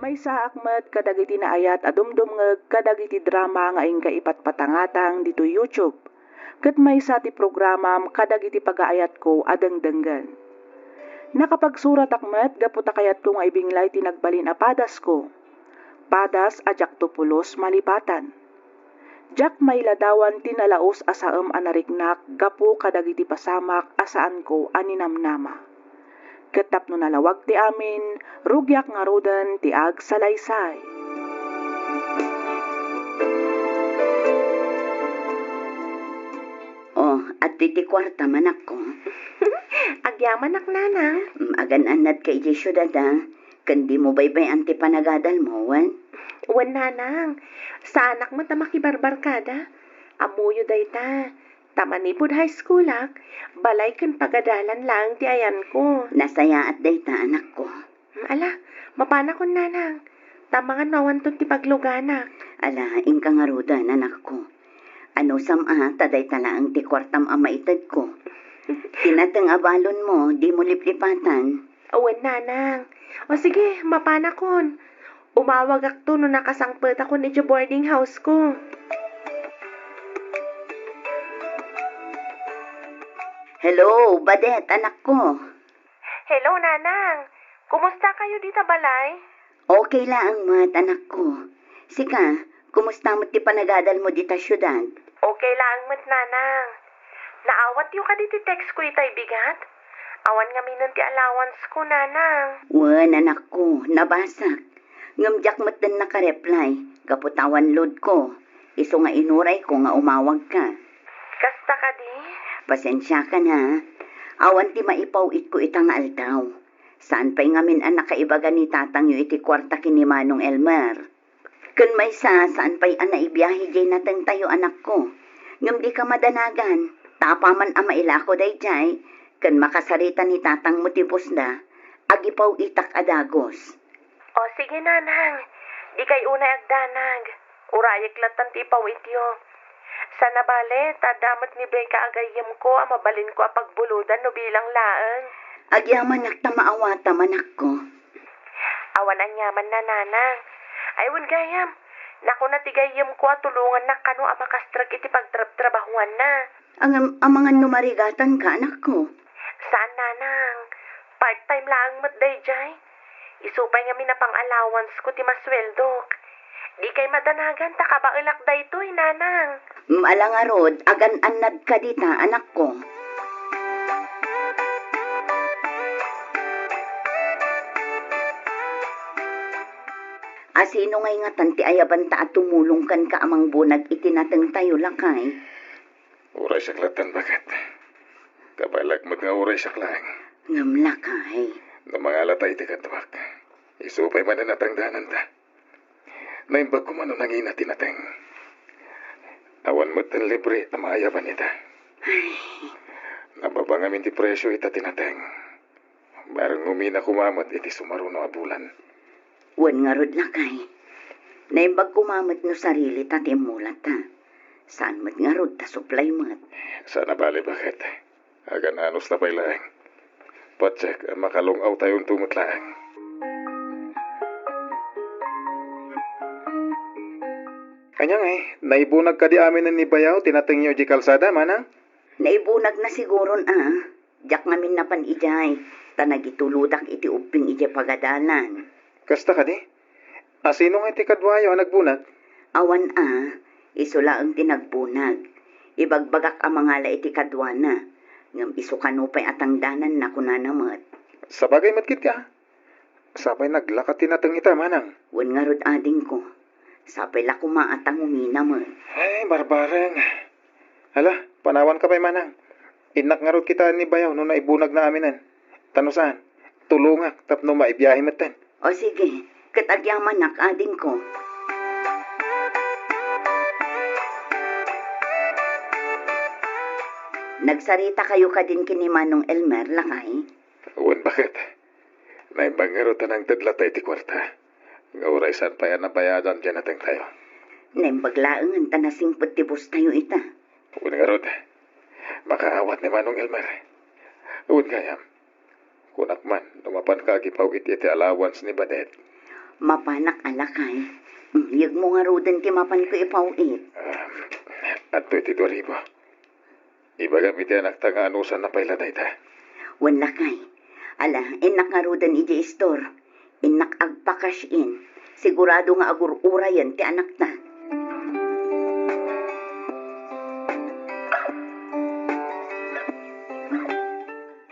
May sa akmat kadagiti naayat adumdumngeg kadagiti drama nga ingka ipatpatangatang dito YouTube. Ket may sa ti programam kadagiti pagaayat ko adengdenggan. Nakapagsurat akmat gaputa kayat ko nga ibinglay tinagbalin a padas ko. Padas ajak tupulos malipatan. Jak may ladawan tinalaos asaem anariknak gapu kadagiti pasamak asaan ko aninamnama. Ketap no nalawag ti amin, rugyak nga rodan ti ag salaysay. Oh, at ti kwarta manak ko. Agyaman ak nanang. Agan-anad ka iti syudad ha. Kandi mo baybay anti panagadal mo, wan? Wan nanang. Sa anak mo ta makibarbarkada. Amuyo day ta. Tamanipod high school ak. Balay kan pagadalan lang ti ayan ko. Nasaya at day ta, anak ko. Ala, mapana ko nanang. Tamangan nawan to ti pagluganak. Ala, ingka nga rodan, anak ko. Ano sama, taday tala ang ti kwartam ama itad ko. Tinatang abalon mo, di mo liplipatan. Awan nanang. O sige, mapana kon. Umawag ak to no nakasangpet ako ni boarding house ko. Hello, Badet, anak ko. Hello nanang. Kumusta kayo dito balay? Okay lang, mat, anak ko. Sika, kumusta mo ti panagadal mo dita syudad? Okay lang mat nanang. Naawat yung kaditi text ko itay bigat. Awan nga minon ti allowance ko nanang. Wan, anak ko, nabasak. Ngamjak mo't din nakareply. Kaputawan load ko. Iso nga inuray ko nga umawag ka. Kasta ka di? Pasensya ka na. Awan ti maipawit ko itang aldaw. Saan pa'y ngamin ang nakaibaga ni tatang yu iti kwarta kini Manong Elmer. Kun may saan pa'y anaibiyahe jay natang tayo anak ko. Ngam di ka madanagan. Tapaman ang maila ko day jay. Kun makasarita ni tatang mo tipos na. Agipaw itak adagos. O sige nanang. Di kay unay agdanag. Urayag latan ti pawit yo. Sa nabale, tadamat ni Becca agayam ko ang mabalin ko ang pagbuludan no bilang laang. Agyaman nagtamaawata manak ko. Awan ang yaman na nanang. Aywan gayam. Naku na tigayam ko at tulungan na kano ang makastrag iti pagtrabahuan na. Ang mga numarigatan ka anak ko. Saan nanang? Part-time lang mat day jay. Isupay nga minapang allowance ko ti masweldo. Di kay madanagan ta kabailak day to'y nanang. Malangarod, agan-anad ka dita anak ko. Asino ngay nga tanti ayaban ta at tumulong kan ka amang bunag itinatang tayo lakay. Uray saklatan bakit? Kabalag nga uray saklang. Ngam lakay. Na mga alatay iti katwak. Isupay man na natangdanan ta. Naimbag ko man nang ina tinateng. Awan mo't ang libre na maayaban ita. Nababangamin ti presyo ita tinateng. Barang umina kumamat iti sumaruno abulan. Wan nga rod lakay. Naimbag kumamat no sarili ta timulat ta. Saan mat nga rod ta supply mat. Sana bali bakit? Agan anos na pailaeng. Patsek, makalungaw tayong tumutlaeng. Kanyang naibunag ka di amin ni Bayaw, tinateng niyo di kalsada, manang? Naibunag na siguron Jak ngamin na pan ijay. Tanagituludak iti uping ijay pagadalan. Kasta ka di? Asino nga iti kadwayo ang nagbunag? Awan isula ang tinagbunag. Ibagbagak ang mga la iti kadwana. Ngam iso kanupay atang danan na kunanamat. Sa bagay matkit ka. Sabay naglakat tinateng ita, manang. Wan nga rod ading ko. Sapay la kumaatang umina mo. Ay, barbareng. Hala, panawan ka pa'y manang. Inak nga rod kita ni Bayaw no naibunag na aminan. Tano saan? Tulungak, tapno maibiyahe matan. O sige, katagyaman nak ading ko. Nagsarita kayo ka din kini Manong Elmer, lakay? Uwan, bakit? Naimbang nga rod tanang tadlatay ti kwarta. Nga oray saan pa yan nabayadan dyan natin tayo. Naimbaglaang ang tanasing patibos tayo ita. Uwan nga rod. Makaawat ni Manong Elmer. Uwan kayam. Kunak man, lumapan ka gipaw iti allowance ni Badet. Mapanak alakay. Yag mo nga rodan ti mapan ko ipauit. At 22,000. Ibaga iti anak ta nga anusan na payla dayta. Wan lakay. Ala, inak nga rodan iji store. Inak agpakash in. Sigurado nga agurura yan ti anak ta.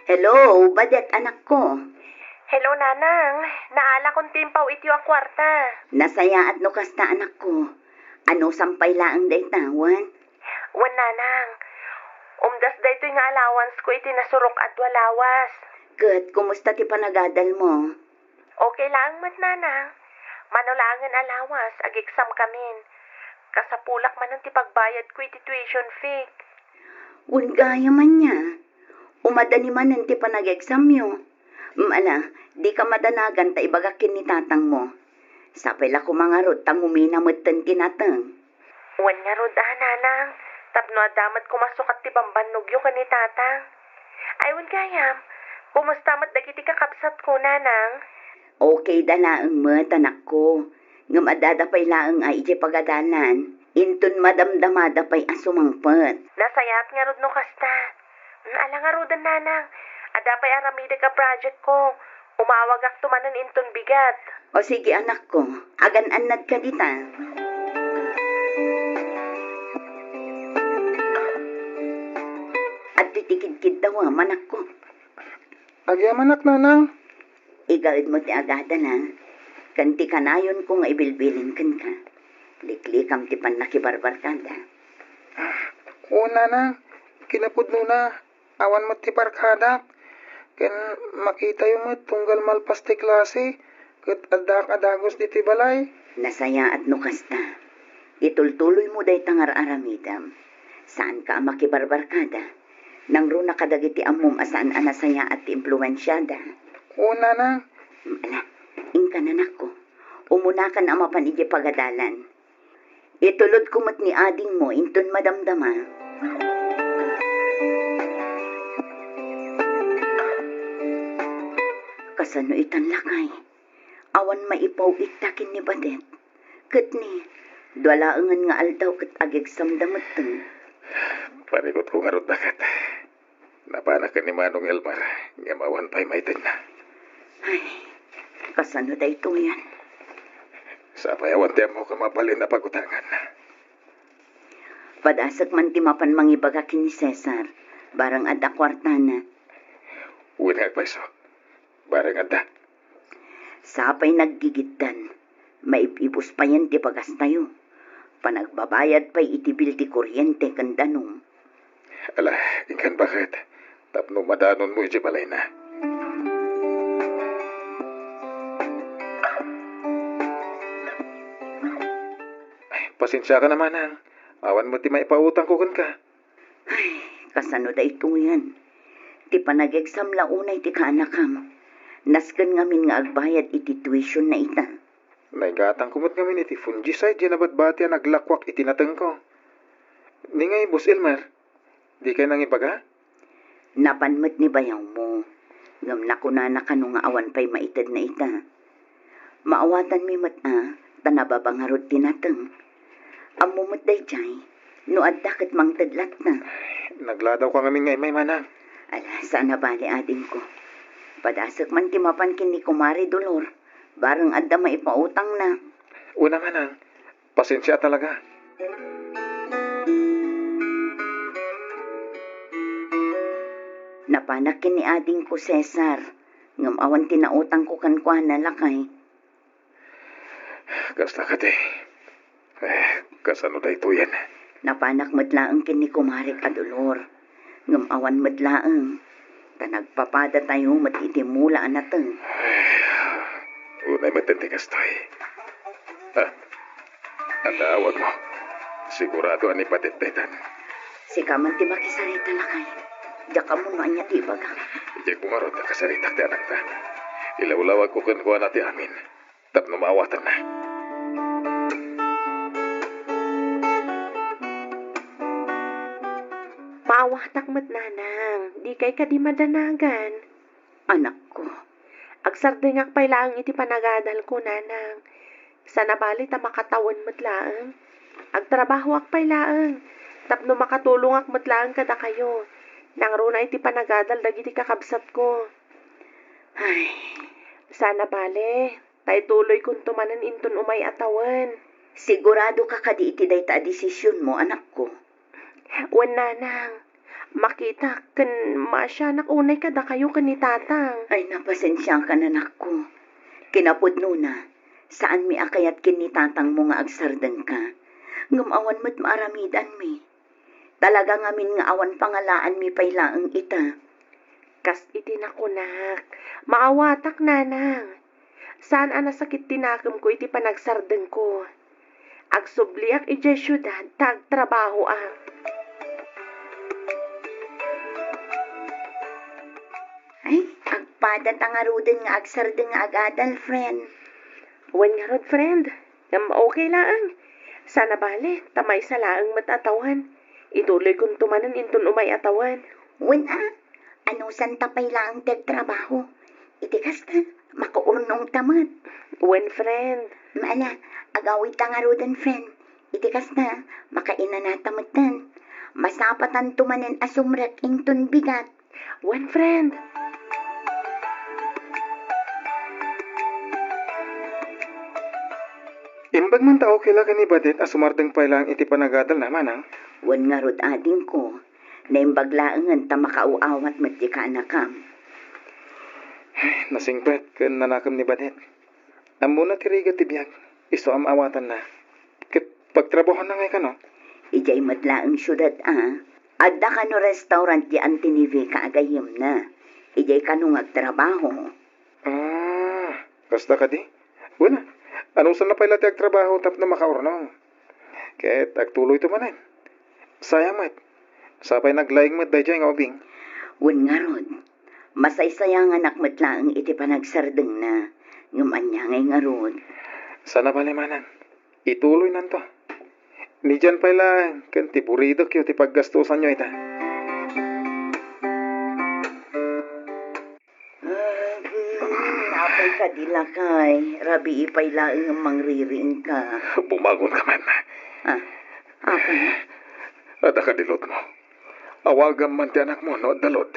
Hello, badet anak ko. Hello, nanang. Naala kong timpaw iti ang kwarta. Nasaya at nukas ta anak ko. Ano sampay laang daytawan? Wan, nanang. Umdas daytoy nga allowance ko iti nasurok at walawas. Kat, kumusta ti panagadal mo? Okay lang mat, nanang. Manulangan alawas, ag-exam kamin. Kasapulak man ti pagbayad ko iti tuition fee. Gaya man niya. Umadani man ti panag-exam yo. Mala, di ka madanagan ta ibagakin ni tatang mo. Sapay la ko mga rod tang uminamutan kinatang. Wan nga rod nanang. Tapno adamat kumasukat ti bambanugyo ka ni tatang. Aywan gayam. Kumusta mat dagiti kakapsat ko, nanang? Okay dalaang mo, tanak ko. Ngam adadapay laang ay iti pagadalan. Intun madamdamadapay asumangpet. Nasayat nga rod no kasta. Ala nga rodan, nanang. Adapay aramide ka project ko. Umawag ak tumanan inton bigat. O sige anak ko, agan-anad ka dita. At titikid-kid daw manak ko. Agyam anak nanang. Igaid mo ti agada na. Kanti kanayon ko nga ibilbilin kan ka. Liklikam ti pan nakibarbarkada. Oo nanang, kinapudno na. Awan mo ti barkada. Ken makita yung mo tunggal malpas ti klase. Kat adak-adagos di ti balay. Nasaya at nukasta. Itultuloy mo day tangar aramidam. Saan ka makibarbarkada? Nang ro nakadagiti amom asaan anasaya at impluensyada. Oo nanang. Ala, ingka nanak ko. Umunakan ang mapanigi pagadalan. Itulod kumot ni ading mo, inton madamdama. Kasano itan lakay. Awan maipaw itakin ni badet. Kat ni, dwalaangan nga aldaw kat agegsam damateng. Panigot ko nga rod dakat. Napanak ka ni Manong Elmar. Nga mawan pa'y maitin na. Ay, kasano da ito yan? Sa payawan tiyan mo ka mapalin na pagutangan. Padasag man timapan mangibagakin ni Cesar. Barang adda kwartana. Unag paiso. Barang adda. Sapay naggigitdan. Maipipos pa yan ti pagas tayo. Panagbabayad pa'y itibil ti kuryente kandanong. Ala, ingkan bakit? Tapno madanon mo iti balay na. Ay, pasensya ka naman ang. Awan mo ti maipautang ko ka. Ay, kasano da ito yan? Ti panag-exam launay ti kaanakam. Nasken ngamin nga agbayad iti tuition na ita. Naigatang kumot ngamin iti fungicide yan abat-bati ang naglakwak itinateng ko. Ni ngay, Boss Elmer, di kayo nang ibaga? Napanmat ni bayaw mo. Ngam na kunana ka nga awan pa'y maitad na ita. Maawatan mi mat tanababangarod tinateng. Amumot day jay, no adakit mang tadlat na. Nagladaw ka ngamin ngay may manang. Ala, sana bali ading ko. Padasak man timapan kin ni Kumari Dolor. Barang adda maipautang na. Una manang, pasensya talaga. Napanakin ni ading ko Cesar. Ngam awan tinautang ko kankwa na lakay. Kasta ka de. Kasano da ito yan? Napanak matlaang kin ni Kumarik Adolor. Ngam awan matlaang. Tanagpapada tayo matitimula anateng. Unay matentikas tayo. Ang awag mo. Sigurado ani patettetan. Si kaman ti makisarita lakay. Daka mo no anya ti baga. Ijay kumarot na kasaritak ti anak ta. Ilawlawag ko kuha na ti amin. Tapno maawatan na. Maawatak mat, nanang. Di kay ka di madanagan. Anak ko, Agsardingak pay laang iti panagadal ko, nanang. Sa nabali ta makatawan mo't laang. Agtrabaho ak pay laang. Tapno makatulong ak mo't laang kada kayo. Nang runa iti panagadal dagiti kakabsat ko. Ay, Sana bale, tay tuloy kung tumanan inton umay atawan. sigurado ka kadi iti dayta desisyon mo, anak ko. Wan nanang, makita kan masyanak unay kada kayo kan ni tatang. Ay, napasensya ka na, anak ko. Kinapudno na, saan mi akayat kinitatang mo nga agsardeng ka? Ngumawan mo't maaramidan mi. Talaga ngamin nga awan pangalaan mi paylaang ita. Kas itinakunak, maawatak nanang. Saan anasakit tinakam ko iti panagsardeng ko. Agsubliak iti syudad, tagtrabaho ak. Ay, agpadat ang aruden nga agsardeng nga agadal, friend. Wan nga rod, friend. Ngam okay lang. Sana bale, tamay sa laang matatawan. Ituloy kong tumanan inton umay atawan. Wen ano santa paylaang tagtrabaho? Itikas ka, makaurnong tamat. Wan, friend. Maala, agawit ang aruden, friend. Itikas na, makainanatamatan. Masapatan tumanen asumrak inton bigat. Wan, friend. Imbag man tao kila ka ni Badet as sumardeng pa lang iti panagadal na manang. Wan nga rod ading ko, na imbaglaangan ta makauawat mati ka anakam. Nasingpet kan nanakam ni Badet. Amo na tiriga ti biyag. Iso am awatan na. Ket pagtrabaho na ngay ka no? Ijay matlaang syudad Adda ka no restaurant di Antinive ka agayim na. Ijay ka no ngagtrabaho. Kasta ka di? Wala. Anong saan na pala ti agtrabaho tap na makaurnong? Ket agtuloy to manan. Sayang mat. Sapay naglaing mat day nga ubing. Wan nga rod, masaysayang anak matlaang iti panagsardeng na. Ngumanya ngay nga rod. Sana balimanan. Ituloy nanto. Ni dyan pala kan tiburido kyo ti paggastusan nyo ita. Napay ka dilakay. Rabi ipay laing mangririing ka. Bumagon ka man. Apay, At akadilot mo. Awagan man ti anak mo, no, dalod.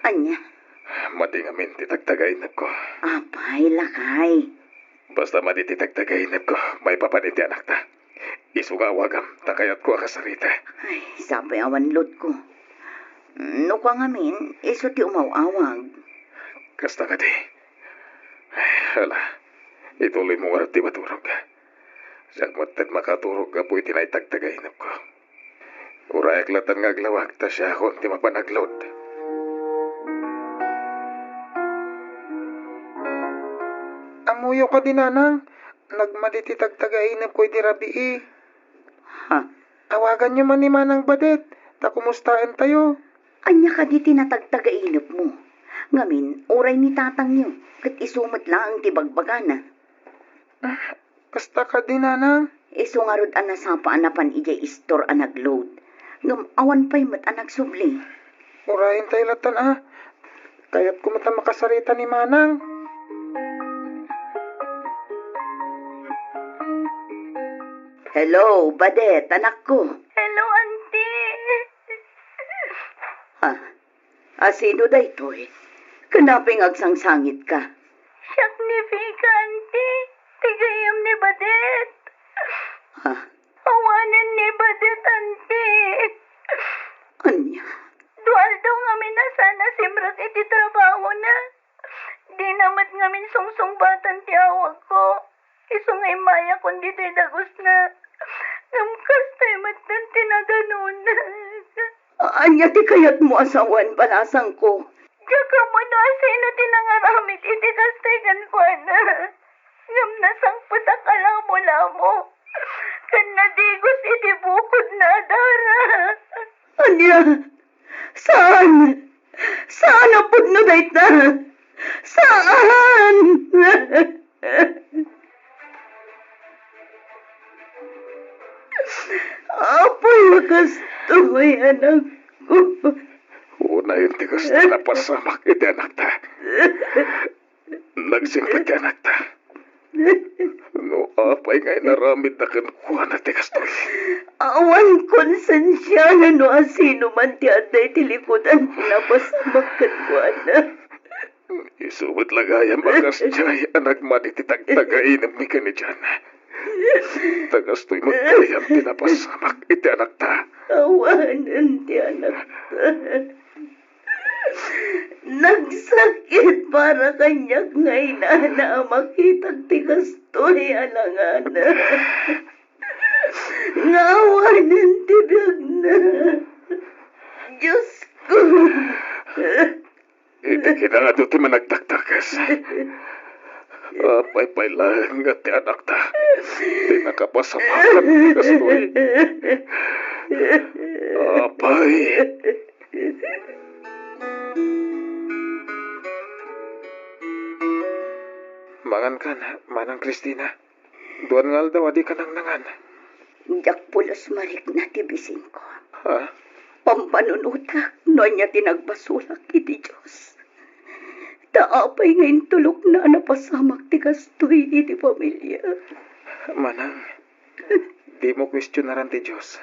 anya? Matingamin ti tagtagainap ko. Apay, lakay. Basta madititagtagainap ko, may papanit ti anak ta. Isugawagam, takayat ko akasarita. Ay, sapay awan lot ko. No ka ngamin, iso ti umawawag. Kasta ka di. Hala, ituloy mo warap ti maturog. Sagmat makaturog ka po itinaitagtagainap ko. Urayak latan nga aglawag, ta siya akong ti mapanaglod. Amuyo ka din nanang. Nagmaditi tagtagainap ko iti rabii. Tawagan nyo man ni Manang Badet. Ta kumustaan tayo. Anya ka di tinatagtagainap mo. Ngamin, oray ni tatang niyo. Kat isumot lang ang tibagbagana. Kasta ka din nanang. Iso nga rod anasapa anapan ijay istor anagload. Ngam awan pa'y mat anak subli. Urahin tayo latan Kaya't kumata makasarita ni Manang. Hello, Badet, anak ko. Hello, auntie. Sino da ito eh? Kanaping agsangsangit ka. Siyak ni Vika, auntie. Tigayam ni Badet. Awanan ni Badet, auntie. Anya? Dual daw ngamin na sana simrak iti trabaho na. Di namat ngamin sungsung-batan ti awag ko. Isungay maya kundi ti dagos na. Namkas tayo matan tinaganon. Anya ti kayat mo asawan balasang ko. Diyaga mo na sino tinangaramit iti kastegan ko na. Ngam nasang putakala mo lamo. Kan nadigos iti bukod na dara. Anya? Saan? Saan apod na dayta? Saan? Apoy wakas tuloy anak ko. Una yung ti gusto na pasamak iti anak ta. nagsimpag ka anak ta. No, apay ngay naramid na kan kuha na tikastoy. Awan konsensya na no asino man ti aday tilikudan pinapasamak kan kuana. Isubot lagaya makas jay anak manititagtagain mi ka ni dyan. Tagastoy magkayang pinapasamak iti anak ta. Awanan ti anak ta. Nagsakit para kanyak ngay na makitag ti kastoy alangana. Ngawanan ti biyag na. Diyos ko. Iti kinangado ti managtaktakas. Apay lang nga ti anak ta. Di nakapasamakan ti kastoy. Apay. Mangan ka na, Manang Kristina. Duan ngal daw, adi ka nang nangan. Jak pulos marik na ti bisin ko. Ha? Pampanunutak, no niya tinagbasulak iti Diyos. Taapay ngayon tulok na napasamak ti kastoy iti pamilya. Manang, di mo kwestiyonaran ti Diyos.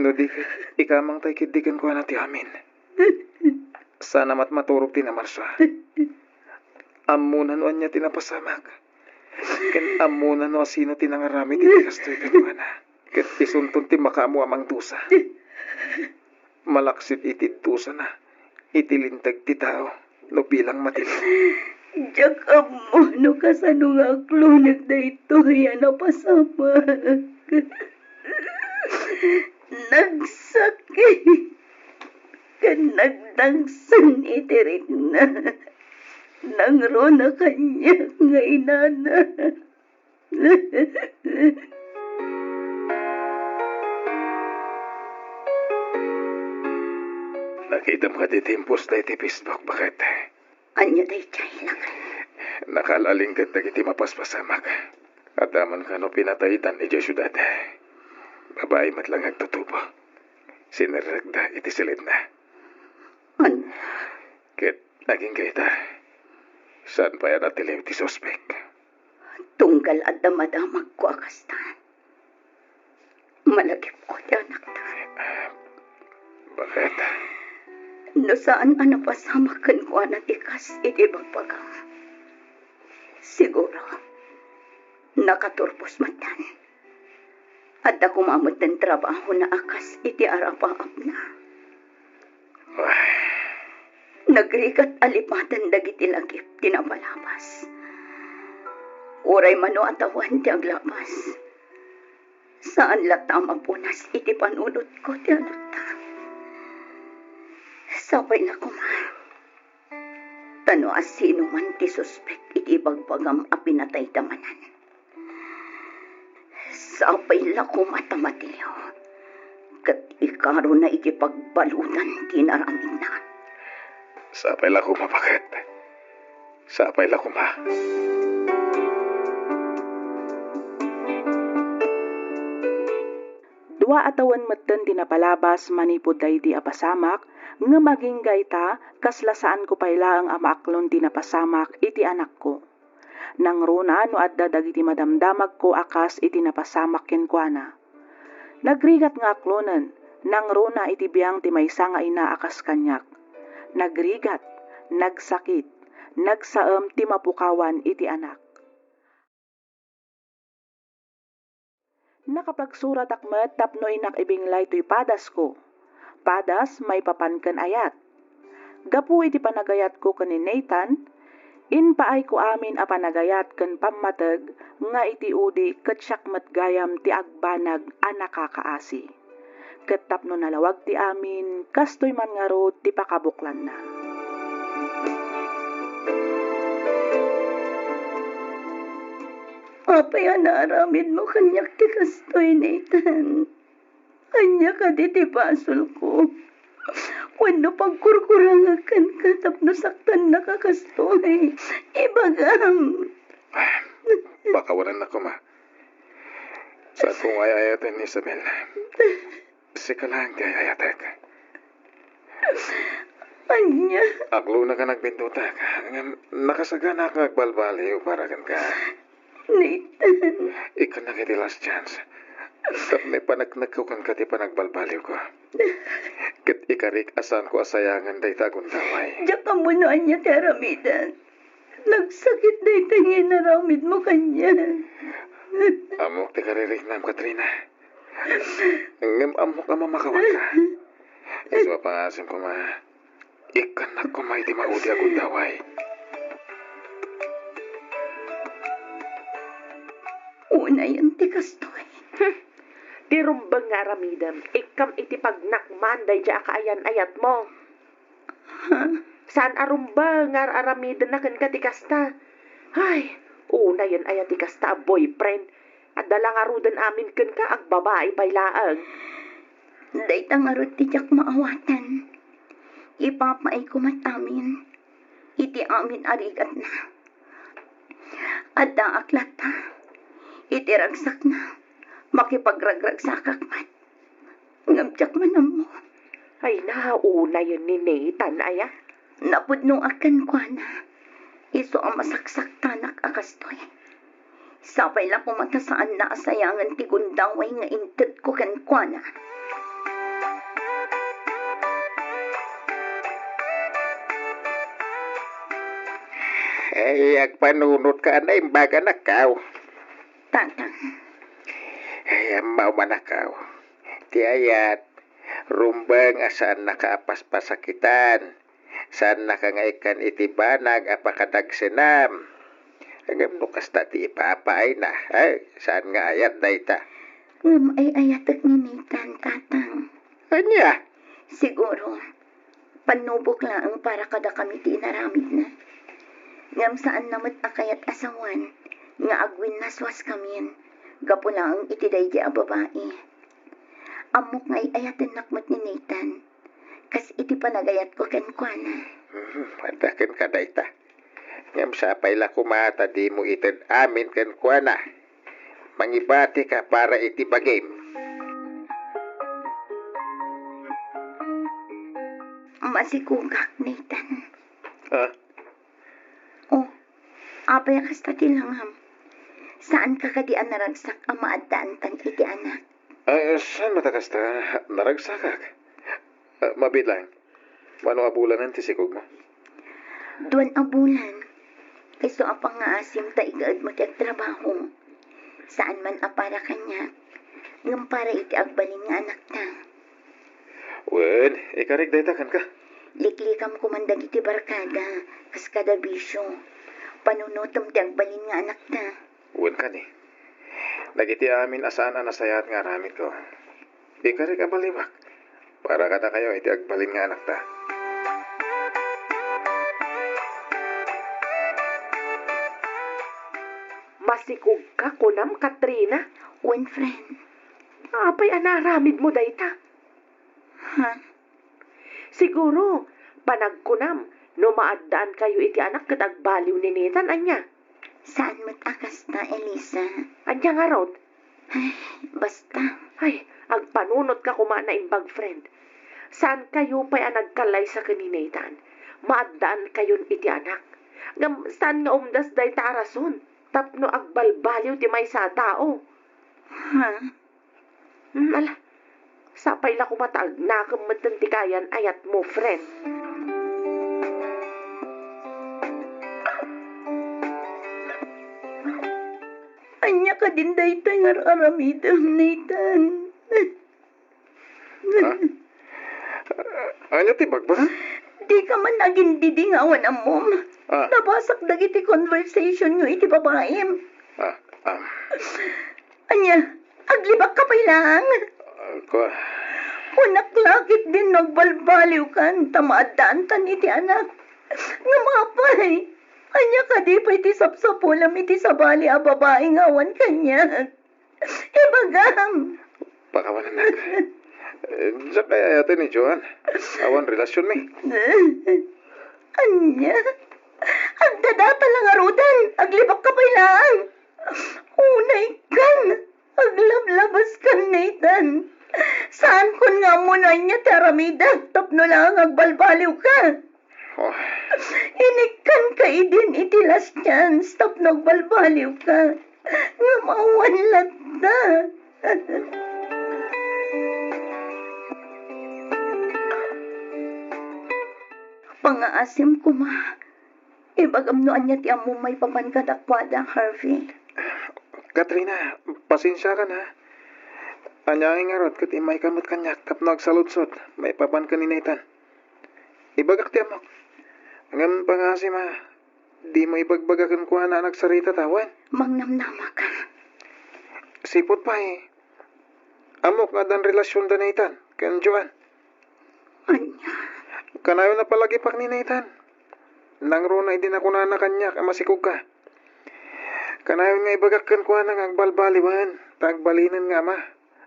No di ikamang tay kidikan ko na ti amin. Sana maturog ti namarsa. Amunan o niya tinapasamak. Ken amunan o sino tinangaramit iti kastoy kanuana. Ket isuntun ti makamu amang dusa. Malaksit iti dusa na. Itilintag ti tao. No bilang matiling. Jak amo no kasano nga aklunag na ito yan napasamak. Nagsakit. Kan nagdangsan iti rin na. Nangro na kanya nga inana. Nakita mo ka di timpos na iti Facebook, bakit? Anya day chay lang. Nakalaling ka na iti mapaspasamak. At aman ka no pinatayitan ni Jesu dati. Babae matlang agtutubo. Sinaragda iti silid na. Ano? Kit naging kaita. Saan pa yan atiliw ti suspek? Tunggal at damadamag ko akastan. Malagip ko ti anak ta. Bakit? No saan napasamakan ko na tikas iti bagbagang. Siguro, nakaturpos matan. At ako mamot ng trabaho na akas iti arapaap na. Nagrigat alipatan dagiti lagip tinapalabas. Uray mano atawan ti aglabas. Saan lata mapunas iti panunot ko ti anak ta. Sabay na kuman. Tano asino man ti suspek iti bagbagam a pinatay damanan. Sabay la kumatamatiyo. Kat ikaro na iti pagbalutan kinaraming na. Sapay la kuma, bakit? Sapay la kuma. Dua atawan metten tinapalabas manipod daydi apasamak, nga maging gayta kaslasaan ko payla ang amaaklon tinapasamak iti anak ko. Nang runa no adda dagiti madamdamag ko akas iti napasamak kenkwana. Nagrigat nga aklonen, nang runa iti biyang ti maysa nga ina akas kanyak. Nagrigat, nagsakit, nagsaem ti mapukawan iti anak. Nakapagsurat akmet tapno inak ibinglay to'y padas ko. Padas may papanken ayat. Gapu iti panagayat ko ken ni Nathan, inpaay ko amin a panagayat ken pammateg nga iti udi ket syakmet gayam ti agbanag a nakakaasi. Ket tapno nalawag ti amin, kastoy man ngaro ti pakabuklan na. Apay anaramin mo kanyak ti kastoy, Nathan. Kanya ka di ti basol ko. Wano pagkurkurangakan ka tapno saktan nakakastoy. Ibagam. Baka walan na kuma. Saan kong ayayatin ni Isabel? Sika lang kay ayatek. Anya, Aklo na ka nagbintuta ka. Nakasagana ka agbalbaliw para kan ka. Nathan. Ikaw na kiti last chance. Tapos panagnagkaw kan ka ti panagbalbaliw ko. Kat ikarik asan ko asayangan day tagong damay. Diyak ka mo na anya, Teramidan. Nagsakit na itangin na ramid mo kanya. Amok ti karirik nam, Katrina. Ngam amok ka mamakawan ka. Iswa pangasim ko ma. Ikan na kumay di maudi akong daway. Una yan, tikas to eh. Di rumbang nga aramidam, ikam iti pagnakman day dya kaayan-ayat mo. Saan arumba nga aramidan na kan katikasta? Ay, una yan ayat tikasta a boyfriend. At dalang arudan amin kan ka ag babae paylaang. Day tangarot ti jak maawatan. Ipapaay ko matamin. Iti amin arigat na. At aklat na. Iti ragsak na. Makipagragrag sa kakmat. Ngamjak man mo. Ay, nauna yun ni Nathan, aya. Napudno akan kwa na. Iso ang masaksak tanak akastoy. Sabay lang kumatasaan na asayangan ti gundaway nga inted ko kan kwa na. Ay, agpanunot ka na imbaga na kaw. Tatang, Ay, mau manakaw. Ti ayat, rumbang asaan nakaapas-pasakitan. Saan nakangaikan iti banag apakadagsenam. Agam nukas ta ti ipapaay na. Ay, saan nga ayat dayta? ngam ay ayatak ni Nathan, tatang. Anya? Siguro, panubok lang para kada kami ti inaramid na. Ngam saan namat akayat asawan, nga agwin naswas kamin, gapo lang iti day di a babae. Amok nga'y ayatin nakmat ni Nathan, kas iti panagayat ko ken kuana. Padakin ka dayta. Ngam sapay la kumata di mo ited amin ken kuana. Mangibati ka para iti bagim. Masikugak, Nathan. Ha? Oh, apay kasta tilangham. Saan ka kadian naragsak ang maadaan tan iti anak? Ay, saan matakas ta? Naragsakak. Mabit lang. Mano abulanan ti sikog mo? Duwan ang bulan. Kayso apang nga asim ta igaad mo ti trabaho. Saan man apara kanya. Ngam para iti agbalin nga anak ta. Wen, ikarik dayta kan ka. Liklikam kumandag iti barkada. Kas kada bisyo. Panunutom ti agbalin nga anak ta. Wen ka ni. Nagiti amin asaan anasayat nga ramit ko. Ikarik ang balibak. Para kada kayo iti agbalin nga anak ta. Masikog ka kunam, Katrina. One friend. Apay anaramid mo dayta. Ha? Siguro, panagkunam, no maaddaan kayo iti anak kat agbaliw ni Nathan, anya. Saan mo't akas na, Elisa? Anya nga rod. Ay, basta. Ay, agpanunot ka kumana imbag friend. Saan kayo pa'y nagkalay sa kaninatan? Maaddaan kayon iti anak. Ngam, saan nga umdas day tarason? Tapno agbalbaliw ti may sa tao. Ha? Ala, sapay la kumatag nakamatan ti kayan ayat mo, friend. Anya ka din dayta nga aramidam, Nathan. Ha? Anya ti bagbagan? Di ka man naging diding awan amom. Ah. Nabasak dagiti conversation nyo iti babaem. Ah. Anya, aglibak ka pa lang. Ko. Unaklakit din nagbalbaliw kan, tamaadaan tan iti anak. Nga mapay, anya ka di pa iti sapsapulam iti sabali a babae ngawan kanya. Ibagam. Pakawanan na ka. Diyan kaya yatin ni Johan. Awan relasyon mi. Anya, agdadata lang arudan, aglibak ka pa lang. Unay kan, aglablabas kan, Nathan. Saan kun nga amunan niya taramida, tapno lang agbalbaliw ka. Oh, Inikan ka idin iti last chance, tapno agbalbaliw ka. Nga maawan lata. Pangaasim ko ma. Ibagam noan niya ti amo may papankadakwada, Harvey. Katrina, pasensya ka na. Anyangin nga rod, kat imay kamot kanyak, tapno agsaludsod, may papan ka ni Nathan. Ibagak ti amok. Ngam pangasi ma, di mo ipagbagakan ko na nagsarita tawan. Mangnamnama ka. Sipot pa eh. Amok nga dan relasyon da Nathan, kan Joan. Anya. Kanayo na palagi pak ni Nathan. Nang rona idin ako na kanyak, amasikog ka. Kanayo nga ibagakan ko na agbalbaliwan, tagbalinan nga ma.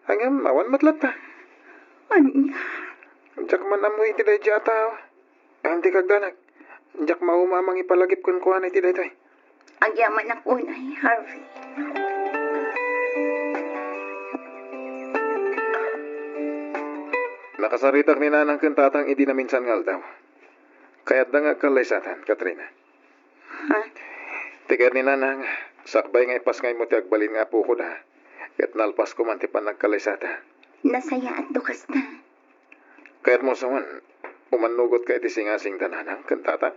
Hanggang awan matlat pa. Anya. Diyak man amoy iti day jata. Ang di kagdanag. Diyak maumamang ipalagip kun kuha na iti day tay. Agyaman ako na, Harvey. nakasaritak ni nanang kentatang idi na minsan ngal daw. Kaya't da nga kalaysatan, Katrina. Ha? Tigar ni nanang, sakbay nga ipas ngay mo ti agbalin nga po ko da. Kat nalpas ko man ti panagkalaysata. Nasaya at dukas na. Kaya't mo saman, umanugot ka iti singasing tananang kentata.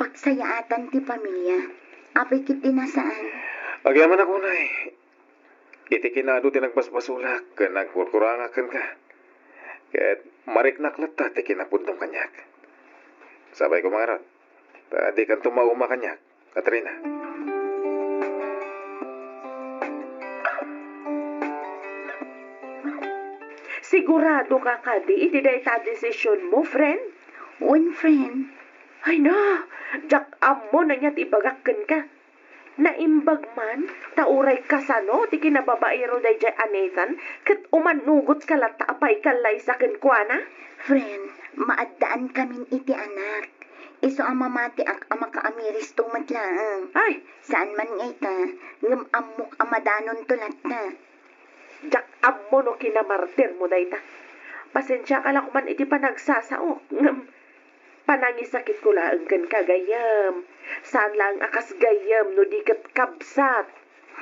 Pagsayaatan ti pamilya. Apay kit dinasaan. Agyaman ako na eh. Iti kinado ti nagbasbasulak, ka nagkurkurangakan ka. Kaya't mariknaklat ta ti kinapudnong kanyak. Sabay ko mga rat. Di kan tumauma kanyak, Katrina. Sigurado ka kadi, iti day ta desisyon mo, friend? One friend. Ay na, jak amo na niya't ibagakken ka. Naimbag man, tauray kasano, ti kinababaero day jay anetan, kat umanugot kalata apay kalay sa kenkwana? Friend, maaddaan kamin iti anak. Iso ang mamati ak ama kaamiris tong matlaang. Ay, Saan man nga ita, ngam amok amadanon tulat na. jak amo no kinamartir mo day ta. Pasensya ka lang kuman iti panagsasao. Panangisakit ko lang kan kagayam. Saan lang akas gayam no di kat kabsat.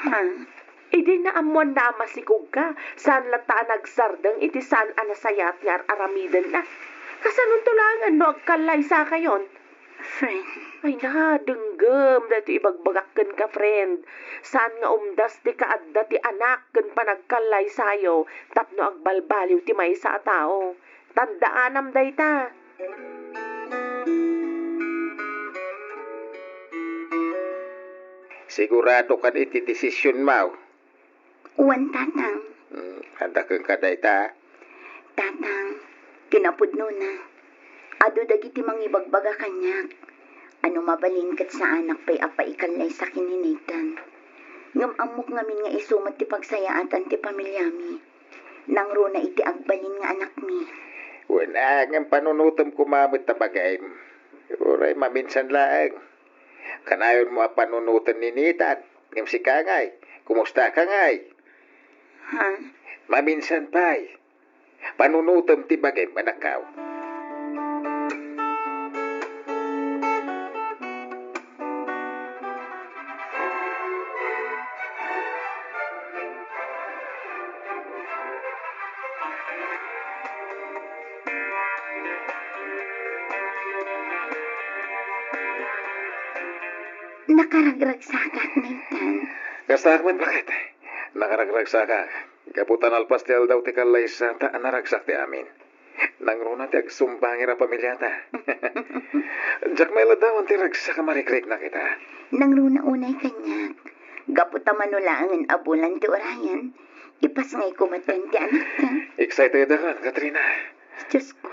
Ha? Idi na amuan na masikog ka. Saan lata nagsardang iti saan anasayat nga aramidan na. Kasanong tulangan no agkalay sa kayon. Friend, Ay na, denggem dito ibagbagakken ka, friend. Saan nga umdas ti kaadda ti anak ken panagkalay sayo, tapno agbalbaliw ti maysa a tao. Tandaanam dayta. Sigurado ka iti desisyon mo. uwan tatang. Handa kang kaday ta. Tatang, kinapudno na. Ado dagiti mangibagbaga kanyak. Ano mabalin kat sa anak pa'y apaikalay sa kininigtan. Ngam amok ngamin nga isumat ti pagsayaatan ti pamilyami. Nang runa iti agbalin nga anak mi. Wala nga panunutom kumamit na bagay. Uray, maminsan lang. Kanayon mo ang panunutan ni Nitan. Ngam si Kangay. Kumusta Kangay? Ha? Maminsan pa'y. Panunutom ti bagay manakaw. Nakaragragsakat, Nathan. Kastakman bakit? Nakaragragsa ka. Kaputan alpas ti aldaw ti kalay sa ta naragsak ti amin. Nang runa ti agsumbangir a pamilya ta. Jak may ladawan ti ragsak ka marikrik na kita. Nang runa unay kanyak. Gaputa manulangan abulan ti orayan. Ipas ngay kumatan ti anak ka. Excited ka, Katrina. Diyos ko.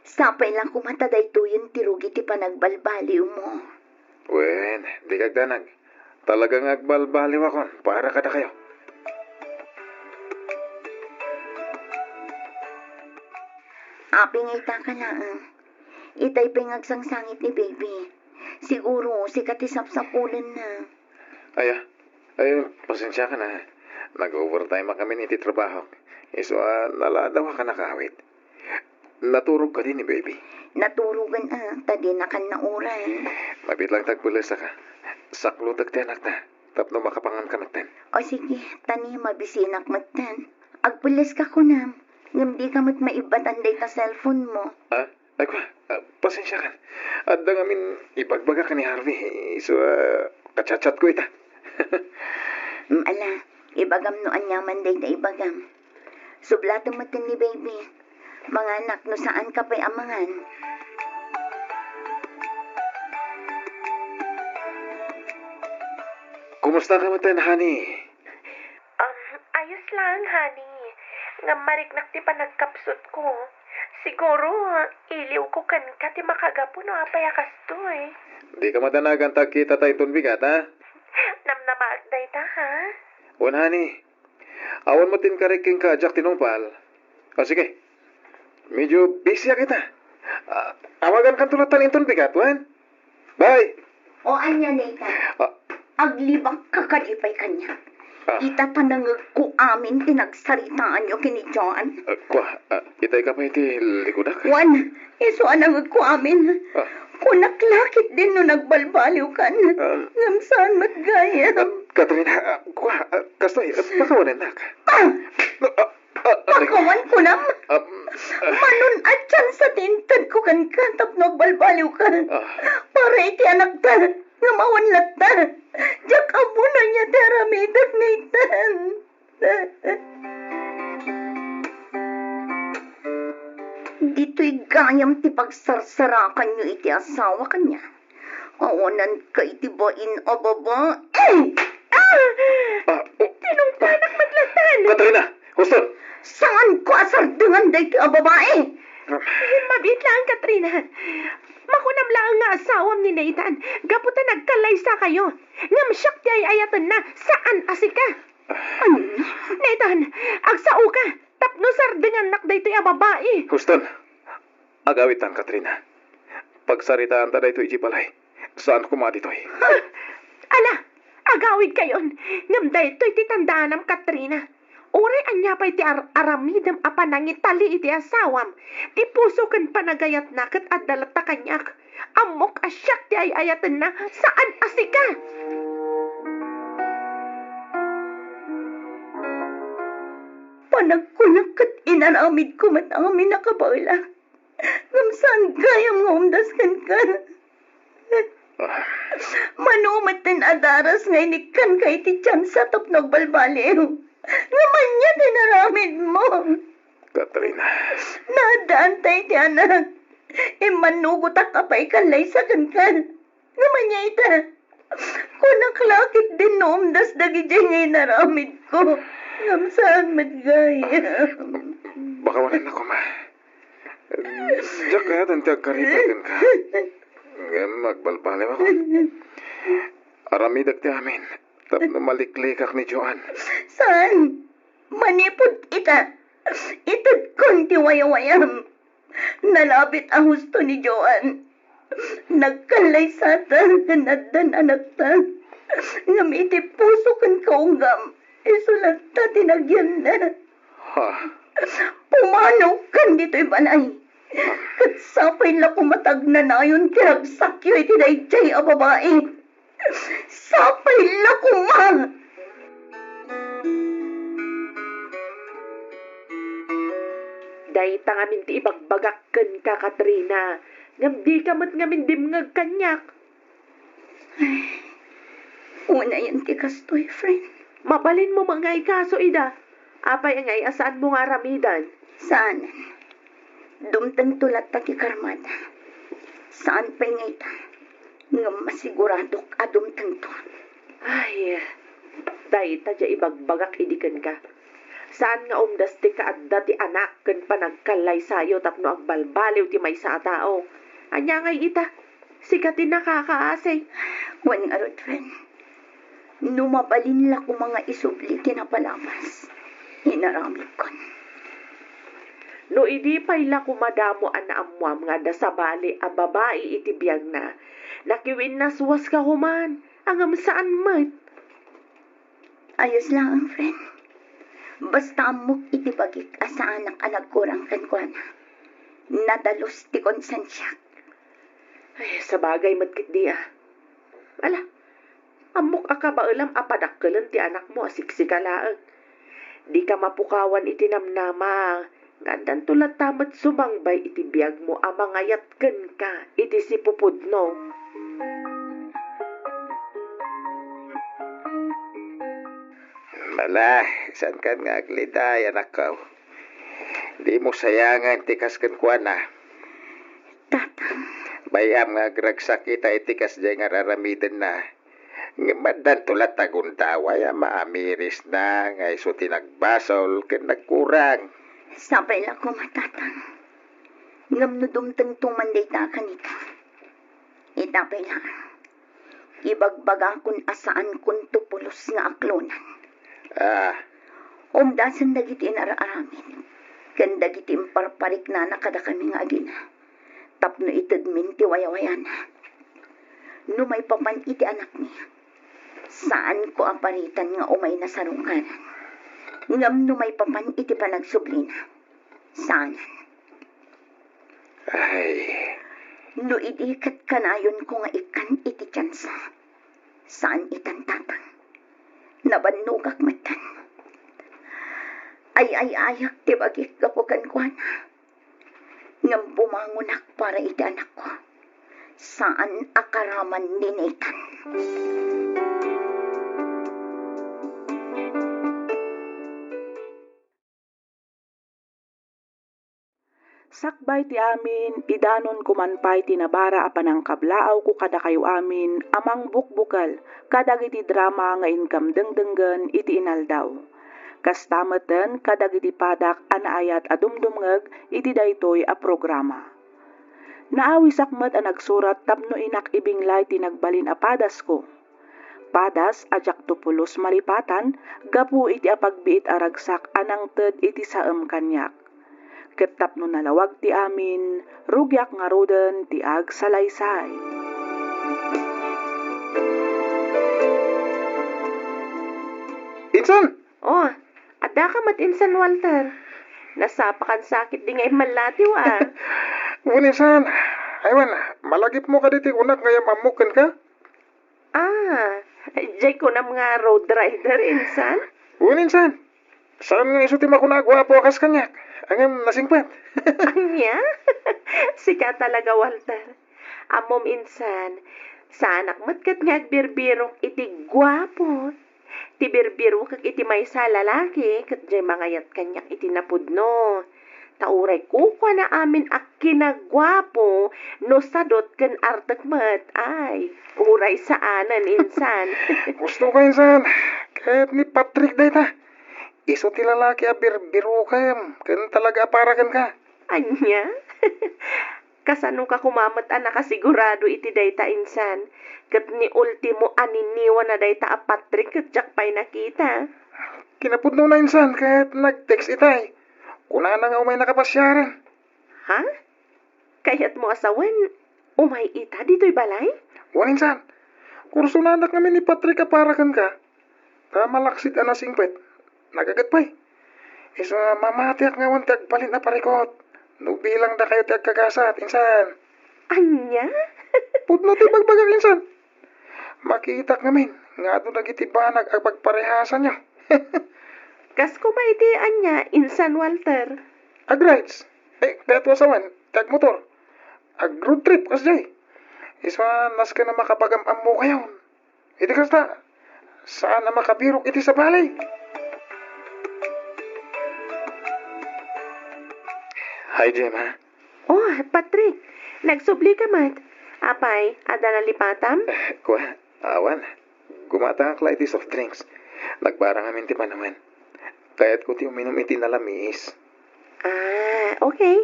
Sapay lang kumataday tuyon ti rugi ti panagbalbaliw mo. Wen, di kagdanag. Talagang agbalbaliw ako. Para kada kayo. Aping ita ka lang. Itay pinagsangsangit ni baby. Siguro si katisap-sapulan na. Ay, pasensya ka na. Nag-overtime kami niti trabaho. Iso, naladawa ka nakawit. Naturog ka din ni baby. Naturugan tadi na kan na oray. Mabit lang tagpulis ka. Saklo tagtianak na. Tapno makapangan ka nagten. O sige, tani mabisinak magtan. Agpulis ka ko na. Ngam di ka mat maibatan day ta cellphone mo. Ay ko, pasensya ka. At da ngamin ipagbaga ka ni Harvey. So, kachat-chat ko ita. Ala, ibagam no anyaman day ta ibagam. Sublato matan ni baby. Mga anak no saan ka pa'y amangan. Kumusta ka matan, honey? Ayos lang, honey. Nga mariknak ti panagkapsot ko. Siguro, iliw ko kan ka ti makagapo no apayakas to eh. Di ka matanagan tagkita tayo itong bigat, ha? Namnamaag day ta, ha? Wan, honey. Awan mo tinkariking ka, Jack Tinumpal. Sige. Medyo busy kita. Awagan ka tulatan itong bigat, wan? Bye! O anya nita. Aglibak ka kalipay kanya. Ita panangag ko amin tinagsaritaan nyo kini John. Itay ka pa iti likudak. Wan, iso anangag ko amin. Kunaklakit din no nagbalbaliw kan. Ngamsaan matgaya. Katrina, kastoy, pakawanan na ka. Pakawan ko nam. Manon at yan sa tintad ko kan katap nagbalbaliw kan. Para iti anak ta. Ngamawan lata. Diyak amo na niya daramidag na itan. Dito'y gayam ti pagsarsarakan niyo iti asawa kanya. Awanan ka iti bain o baba. Tinungpanak maglatan. Katrina, gusto. Saan ko asardangan day ti a babae? Mabit lang, Katrina. Makunam lang nga asawam ni Nathan. Gaputa nagkalaysa kayo. Ngam siyak ti ay ayatan na saan asika. Nathan, agsao ka. Tapno sardengan nak daytoy a babae. Houston, agawitan, Katrina. Pagsaritaan ta daytoy iti balay. Saan kumaditoy? Ala, agawid kayon. Ngam daytoy ti tandaanam, Katrina. Uray anya pa iti aramidam a panangitali iti asawam. Ti puso kan panagayat na kat adalata kanyak. Amok asyak ti ay ayatan na saan asika. Panagkunak kat inaramid ko mat amin nakabala. Ngamsaan gayam nga umdaskan ka. Manumat din adaras nga inikan kay ti tiyan sa tapnog balbaliw. Ngaman niya dinaramid mo. Katrina. Nadantay ti anak. Manugot ka pa ikalay sa kankan. Ngaman niya ita. Kunaklakit din noong dasdagi dyan nga inaramid ko. Ngamsaan madgaya. Baka wanan ako, ma. Diyak ka, tantiyag karipagan ka. Magbalbaliw ako. Aramidag ti amin. Tapno maliklikak ni Joan. Saan? Manipod ita. Itad kon ti wayawayam. Nalabit ang husto ni Joan. Nagkalay sa ta, kanadan anak ta. Ngamiti puso kan kaunggam. Isulat ta tinagyan na. Pumanaw kan dito'y balay. Katsapay la kumatag na nayon kiragsakyo iti dayjay a babae. Sapay la kuma. Day tangamin ti ibagbagakken ka, Katrina. Ngam di ka mat ngamin dimngag kanyak. Una yan ti kastoy, friend. Mabalin mo mga ikaso, Ida. Apay ngay asaan mo nga ramidan. Saan? Dumtang tulat ta ti karmada. Saan pa'y ngay ta? Nga masiguradok adumtang to. Ay, day ta dya ibagbagak idikan ka. Saan nga umdas ti kaadda ti anak ken panagkalay sayo tapno agbalbaliw ti may sa tao. Anya ngay ita, sikatin nakakaasay. Wan nga rod, friend. Numabalin la ko mga isubli tinapalamas. Inaramid kon. No idi pay la kumadamo an amwam nga dasabali a babae iti biyag na. Nakiwin naswas ka human. Angam saan mat. Ayos lang ang friend. Basta amok iti bagik asa anak kurang kan ko na. Nadalos ti konsensya. Ay, sa bagay matkit di Ala, amok ka ba ulam apadakkelan ti anak mo asiksikalaan. Di ka mapukawan iti namnama. Gandan tulat tamat sumangbay iti biyag mo amangayatken ka iti si pupudno. Mala, saan ka nga agliday, anak ko? Di mo sayangan tikas kan kuana. Tatang, Bayam nga agragsak kita itikas dyan nga raramitin na. Ngamadan tulat taguntawa ya maamiris na nga iso tinagbasol ken nagkurang. sabay lang ko matatang. Ngam no dumteng tumanday ta kanita. Itapay lang. Ibagbaga kun asaan kun tupulos nga aklonan. Umdasan dagiti inaraaramin. Kan dagiti imparparik na nakada kami nga agina. Tapno itadmin ti wayawayana. No may paman iti anak niya. Saan ko aparitan nga umay na sarunganan. Ngam no may paman iti panagsublina. Saan? Ay, No idikat kanayon ko nga ikan iti tsansa. Saan itan tatang? Nabanugak matan. Ay ayak ti bagik kapukan ko na. Ngam bumangunak para iti anak ko. Saan akaraman ni Nathan? Sakbay ti amin, idanon kumanpay ti nabara apan ang kablaaw ko kada kayo amin, amang bukbukal, kadag iti drama nga inkam dengdenggen iti inaldaw. Kastameten kadag iti padak anaayat adumdumngeg iti daytoy a programa. Naawi sakmet a nagsurat tapno inak ibinglay ti nagbalin a padas ko. Padas ajak tupulos malipatan, gapu iti apagbiit aragsak anang ted iti saem kanyak. Ketap no nalawag ti amin, rugyak nga roden ti ag salaysay. Insan! Oh, adda ka matinsan, Walter. Nasapakan sakit di nga imalatiw Insan, aywan, malagip mo ka diti unak ngayam amukan ka? Jay ko na mga road rider, insan. Insan, saan nga iso ti makunagwapo akas kanyak? Angam nasingpat. Anya? Sika talaga, Walter. Amom insan, sa anak mo't kat nga agbirbirok iti gwapo. Ti birbiro kag iti may sa lalaki, kat jay mangayat kanyak iti napudno. Tauray ko kwa na amin ak kinagwapo, no sadot ken artak mat. Ay, uray sa anan, insan. Gusto ka insan, kahit ni Patrick day ta. Iso ti lalaki a birbiro kam, kan talaga aparakan ka. Anya? Kasano ka kumamat a nakasigurado iti dayta insan. Kat ni ultimo aniniwa na dayta a Patrick kat jakpay nakita. Kinapudno na insan, kahit nag-text itay. Kuna na nga umay nakapasyaran. Ha? Kaya't mo asawan, umay ita dito'y balay? Wan insan, kurso na anak kami ni Patrick aparakan ka. Malaksid na singpet. Nagagatpay. Iso mamatiak nga wan tiag palit na parikot. No bilang da kayo tiag kagasat, insan. Anya? Pudno ti bagbagak insan. Makita ngamin, nga doon nagitibanag ang pagparehasan nyo. Kas kumaiti anya, insan Walter. Ag-rides. Kaya to asawan, tiag motor. Ag-road trip, kas jay. Iso nas ka na makapagamam mo kayo. Iti kas na, saan na makabirok iti sa balay. Hi, Gemma. Oh, Patrick, nagsubli ka mat. Apay, ada na lipatam? Kuha, awan. Gumata ang klay soft drinks. Nagbarang amin ti panaman. Kaya't ko ti uminom iti nalamis. Okay.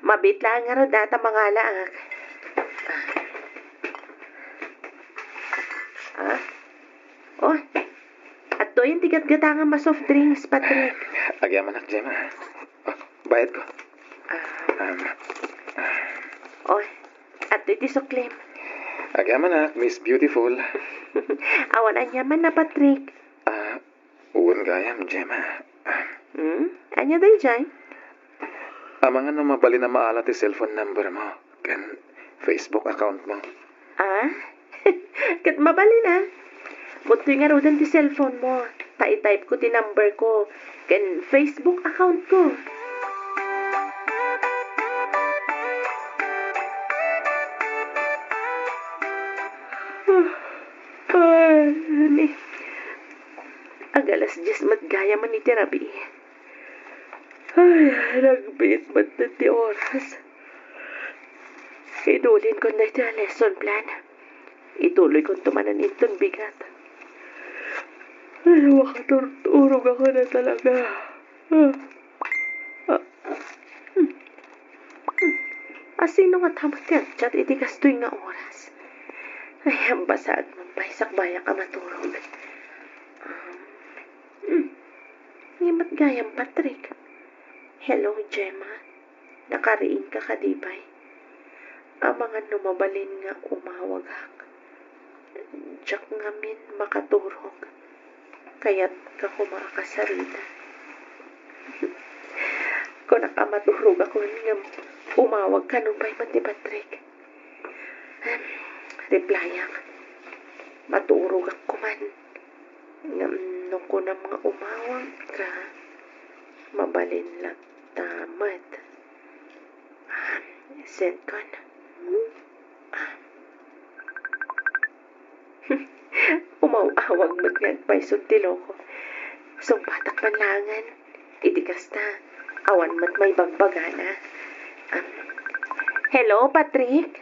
Mabit lang nga ro data mga laak. Oh, at to yung tigat-gata nga soft drinks, Patrick. Agyaman ak, Gemma. Bayad ko. Oh, at to iti suklim. Agyaman ak, Miss Beautiful. Awan anyaman na, Patrick. Uwan gayam, Gemma. Anya day jay? Amangan na mabali na maala ti cellphone number mo. Kan Facebook account mo. Ah? Kat mabali na. Buti nga rodan ti cellphone mo. Ta-type ko ti number ko. Kan Facebook account ko. Ni. Agalas 10 matgaya man ni terapi. Ay, nagbit mat na ti oras. Idulin ko na ito ang lesson plan. Ituloy kong tumanan itong bigat. Ay, makaturturog ako na talaga. Asino nga tamat yan? Chat iti kastoy nga oras. Ay, ang basag. Magpaisak bayak ka maturog. Ngamat gayang Patrick. Hello, Gemma. Nakariin ka kadibay. Amangan numabalin nga umawag hak. Diyak ngamin makaturog. Kaya't ka kumakasarita. Kung nakamaturog ako nga umawag ka nung pa'y mati Patrick. Replyak. Maturog ako man. Nung ko na mga umawag ka, mabalin lang tamat. Send ko na. Umawawag magagpay suntilo ko. Sumbatak panlangan. Itikas na. Awan mat may bagbagana. Hello, Patrick?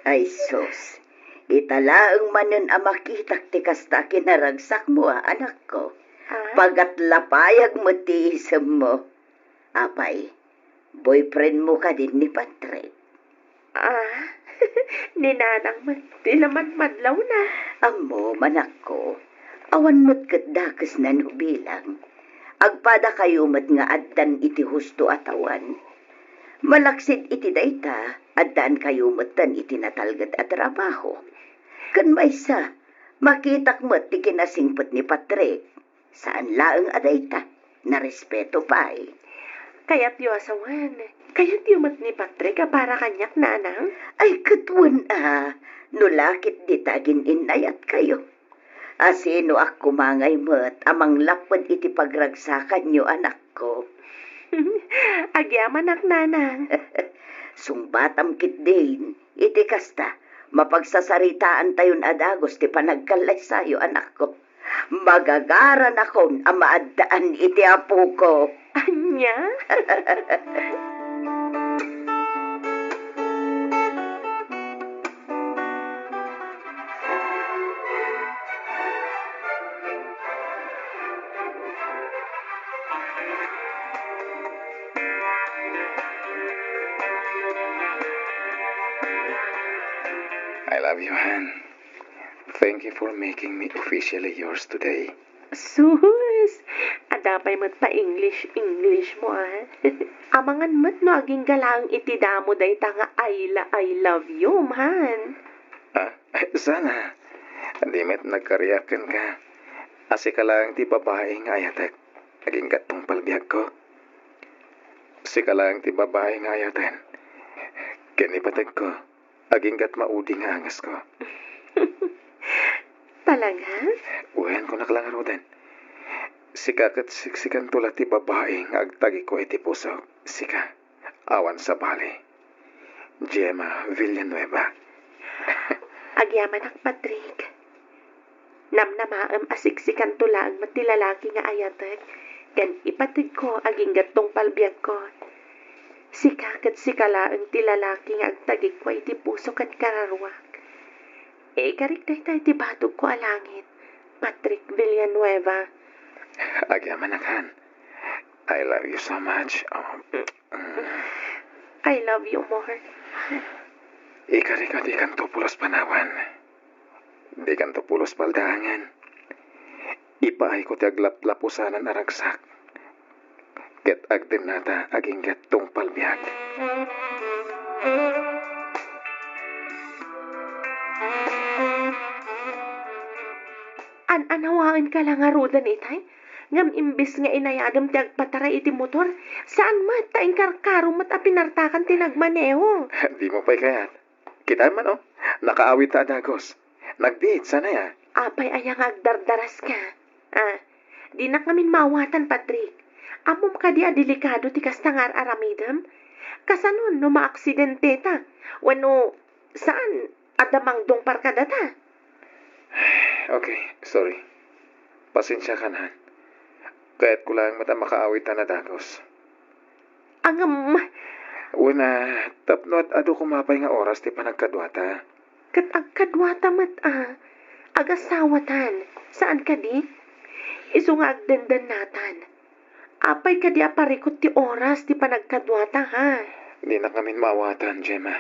Ay sus, italaang manon ang makitak ti kasta kinaragsak mo anak ko. Pagat lapayag mo ti isem mo. Apay, boyfriend mo ka din ni Patrick. Ninanang man, di naman madlaw na. Amo, manak ko, awan mo't katdakas na nubilang. Agpada kayo mat nga addan iti husto atawan. Malaksid iti dayta, addan kayo matan iti natalgad at trabaho. Kan maysa, makitak mo't ti kinasingpot ni Patrick. Saan laeng adayta, na respeto pa eh. Kaya't yu asawan. Kaya't yu mat ni Patrick para kanyak nanang. Ay katwan nulakit di tagin inayat kayo. Asino ak kumangay mo't amang lapad iti pagragsakan nyo anak ko. Agyaman ak nanang. Sungbatam kit din, iti kasta, mapagsasaritaan tayon adagos ti panagkalay sayo anak ko. Magagaran akong amaaddaan iti apo ko. Anya? I love you, Han. Thank you for making me officially yours today. Sus! Adapay mo't pa English mo Amangan mo't no aging galang iti damo day nga I love you, man. Sana. Hindi met nagkariyakan ka. Asi ka lang ti babae nga ayatek. Naging gatong palbiyag ko. Si ka lang ti babae nga ayaten. Kinipatag ko. Aging gat maudi nga angas ko. Talaga? Uwen ko naklangan mo din. Sikakat siksikan tula ti babae nga agtagi ko iti puso. Sika. Awan sa bali. Gemma Villanueva. Agyaman ak Patrick. Namnamaam asiksikan tula ang matilalaki nga ayatek. Kan ipatig ko aging gatong palbiyag ko. Sikakat sikala ang tilalaki nga agtagi ko iti puso kat kararwak. Karik tayo ti batog ko alangit. Patrick Villanueva. Agyaman akan. I love you so much. I love you more. Ikarika di kanto pulos panawan. Di kanto pulos paldaangan. Ipaay ko ti aglaplapusanan aragsak. Ket agden nata aging gatong palbiag. Anawaan ka lang nga rudan itay. Ngam imbis nga inayadam ti agpataray iti motor, saan mat taing karkaro mat apinartakan ti nagmaneho. Di mo pa'y kayat. Kita man, oh. Nakaawit ta adagos. Nagbiit, sana ya. Apay ayang agdardaras ka. Di na kamin mawatan, Patrick. Amom ka di delikado ti kastangar aramidam. Kasanon no maaksidente ta. Wano, saan adamang dong parkada ta? Okay, sorry. Pasensya ka na. Kaya't ko lang mata makaawit na dagos. Angam, Una, tapno at ado kumapay nga oras ti panagkadwata. kat agkadwata mat agasawatan. Saan ka di? Iso nga agdandan natan. Apay ka di aparikot ti oras ti panagkadwata ha. Di na kami maawatan, Gemma.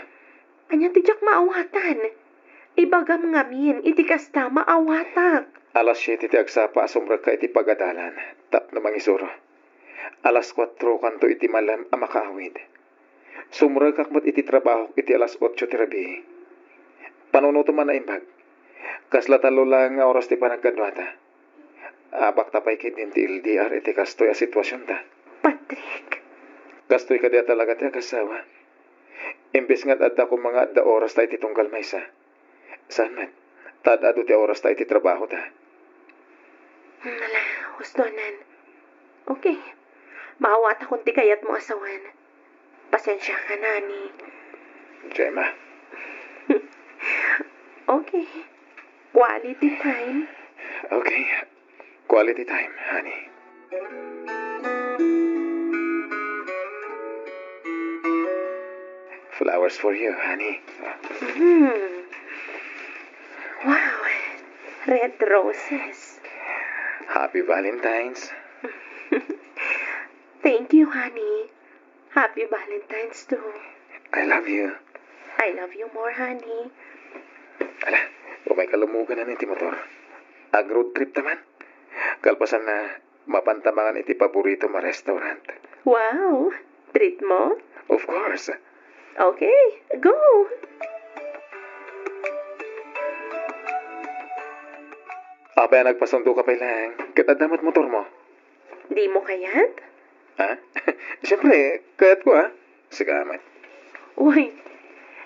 Anya ti jak maawatan. Ibagam ngamin, iti kasta maawatak. Alas 7 ti agsapa asumrag ka iti pagadalan. Tap na mangisuro. Alas 4 kanto iti malam a makaawid. Sumrag kakmat iti trabaho iti alas 8 ti rabi. Panunuto man na imbag. Kasla talo lang nga oras ti panagkadwata. Abak tapay kit ti LDR iti kastoy a sitwasyon ta. Patrick, Kastoy ka diya talaga ti agasawa. Imbes nga't adda ko mga adda oras ta iti tunggal maysa. Saan man? Tad ado ti oras ta iti trabaho ta. Nala, husdonan. Okay, maawat akong ti kayat mo asawan. Pasensya ka na ni. Gemma. Okay, quality time. Okay. Quality time, honey. Flowers for you, honey. Wow, red roses. Happy Valentine's. Thank you, honey. Happy Valentine's too. I love you. I love you more, honey. Ala, umay kalumugan na iti motor. Ag-road trip naman. Kalpasan na mapantamangan iti paborito ma restaurant. Wow, treat mo? Of course. Okay, go. Abay nagpasundo ka pa lang. Katadamat motor mo. Di mo kayat? Ha? Siyempre, kayat ko ha. Sigamat. Uy,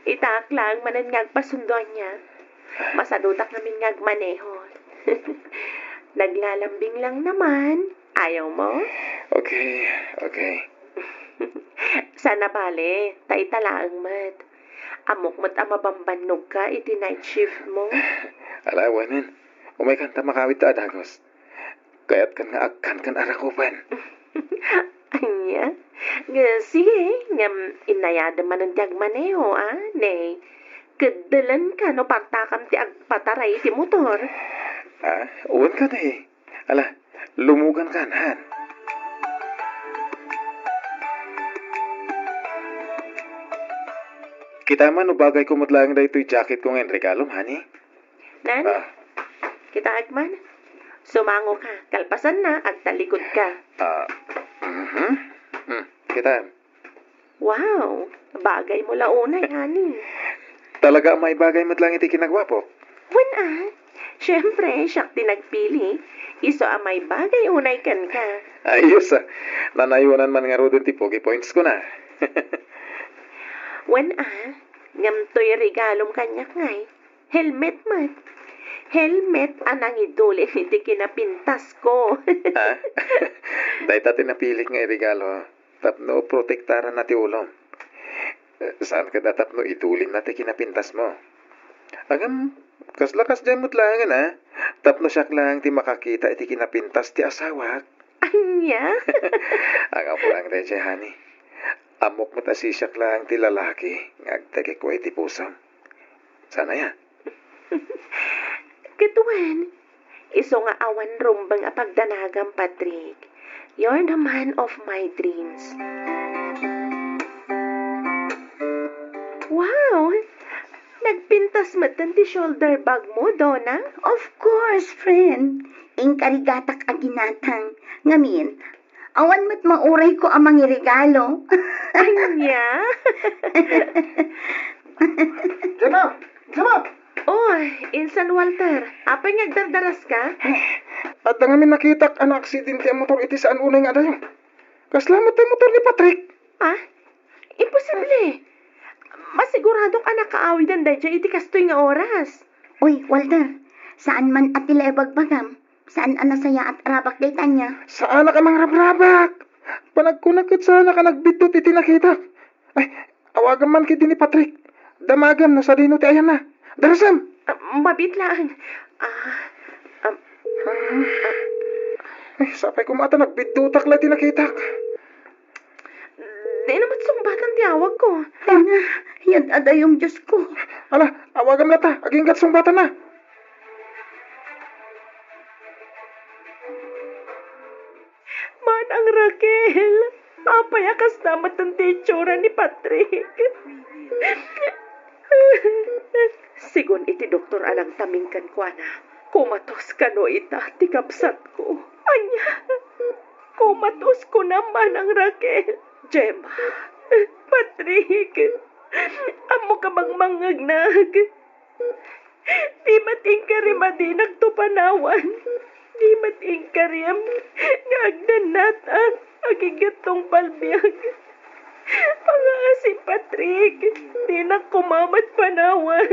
itak lang manan ngagpasunduan niya. Masadutak namin ngagmaneho. Naglalambing lang naman. Ayaw mo? Okay, okay. Sana bale, tay talaang mat. Amok mo't amabambanog ka, iti night shift mo. Alawanan. Umay kanta makawit ta adagos. Kaya't kan nga agkan kan arakupan. Anya? Nga, sige, ngam inayada man ang tiagmaneho, ne. Kadalan ka no partakam ti agpataray ti motor. Uwan ka na eh. Ala, lumugan ka han. Kita man bagay ko lang na ito'y jacket ko ngayon regalom, honey. Nan, kita agman. Sumango ka, kalpasan na, agtalikod ka. Kita. Wow, bagay mo launay, honey. Talaga may bagay lang iti kinagwapo. Wan syempre, siyak tinagpili. Iso may bagay unay kan ka. Ayos nanayunan man nga rodon ti pogi points ko na. Wan ngam to'y regalom kanyak ngay. Helmet mat. Helmet anang idulin iti kinapintas ko. Dahil tati napilit nga regalo. Tapno protektaran na ti ulom. Saan ka datapno itulin na ti kinapintas mo? Agam, kaslakas dyan mo't langan Tapno siyak lang ti makakita iti kinapintas ti asawak. Anya? Agam po lang reche, honey. Amok mo't asisyak lang ti lalaki. Ngagtagi ko iti pusam. Sana ya? Katuan, iso nga awan rumbang apagdanagam, Patrick. You're the man of my dreams. Wow! Nagpintas matan ti shoulder bag mo, Donna? Of course, friend. Ingkarigatak aginatang. Ngamin, awan mo't mauray ko amang regalo. Anya? Gemma! Gemma! Oh, Insan Walter, apay ngagdardaras ka? At nga min nakita ang aksidente ang motor iti saan unay nga dayo. Kaslamat ang motor ni Patrick. Ah? Imposible. Masiguradong anak kaawidan dahil iti kastoy nga oras. Uy, Walter, saan man at tila bagbagam? Saan anasaya at rabak day tanya? Saan ka mang rabrabak? Panagkunakit sana ka nagbidot iti nakita. Ay, awagan man kiti ni Patrick. Damagam no sa dino ti ayan na. Darasam! Mabitlaan. Ay, sapay kumata nagbidutak lang ti nakita. Di naman sumbatan tiyawag ko. Yan ada yung Diyos ko. Ala, awagan na ta. Aging gatsong bata na. Manang Raquel, apay akas naman ang titsura ni Patrick. Sigon iti doktor alang tamingkan ko na. Kumatos ka no ita, tikapsat ko. Anya, kumatos ko naman ang Raquel. Gemma, Patrick, amo ka bang mangagnag? Di mating ka rin madinag to panawan. Di mating ka rin ngagdanat ang agigatong palbiyag. Pangasin, Patrick, di na kumamat panawan.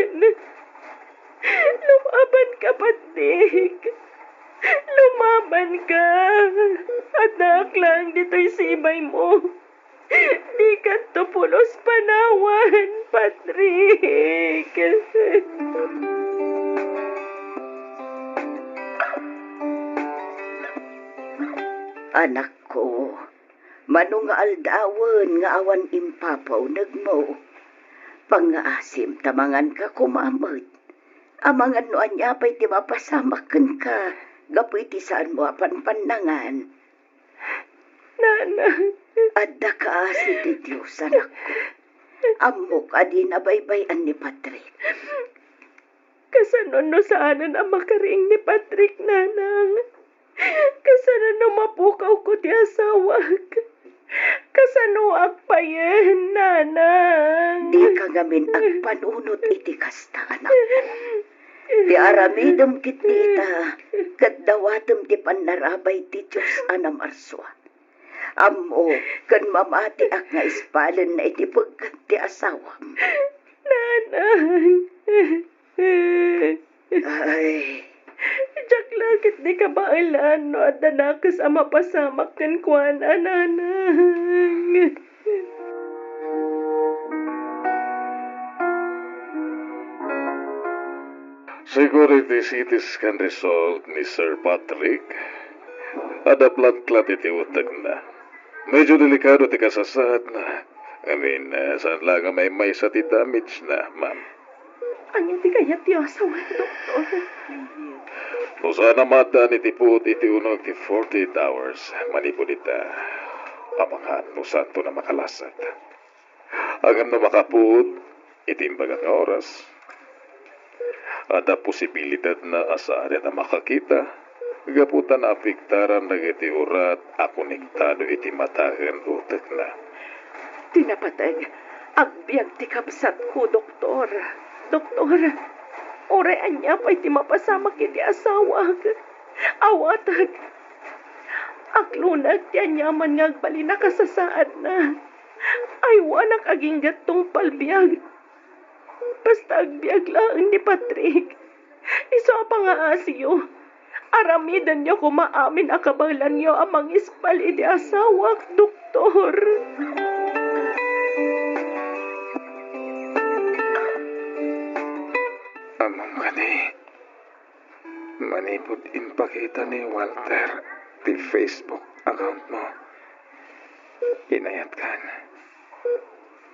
Lumaban ka, Patrick. Lumaban ka. Anak lang dito'y sibay mo. Di ka tupulos panawan, Patrick. Anak ko, manong nga aldawan nga awan impapaw nagmo. Pangaasim tamangan ka kumamot. Amangan no anya pa'y ti mapasamakan ka. Gapoy ti saan mo apan pandangan. Nana. Adda ka si ti Diyos, anak ko. Amok adi na baybayan ni Patrick. Kasanon no saanan ang makaring ni Patrick, nanang. Kasanon no mapukaw ko ti asawag. Kasano agpayen, nanang. Di ka gamin agpanunot iti kasta, anak ko. Di aramidom kit nita, kaddawatom ti panarabay ti Diyos anam arswa. Amo, kan mamati ak nga ispalan na iti pagkat ti asawam. Nanang. Ay, Jack langit di ka bailan no at danakas ang mapasamak kan kuan, nanang. Security CT scan result ni Sir Patrick. Ada plat-plat iti utag na. Medyo delikado ti kasasad na. Saan lang may sa ti damage na, ma'am. Anyan di kaya ti asawa, doktor. O sana mata ni tiput iti unog ti 48 hours. Manipod ita. Amakan mo santo na makalasat. Agam na makaput, itimbag ang oras. Ada posibilidad na asari na makakita. Gaputan na apiktaran na iti urat akonektado iti matagan utak na. Tinapatag, agbiag ti kapsat ko, doktor. Doktor, orean niya pa'y ti mapasamak iti asawag. Awatag. Aklunag ti anyaman nga agbali na kasasaad na. Ay wanak aging gatong palbiag. Basta agbiag lang ni Patrick. Iso pa nga asiyo. Aramidan niyo kumaamin akabalan niyo amang ispal iti asawak, doktor. Amang kani. Manipod impakita ni Walter ti Facebook account mo. Inayat kan.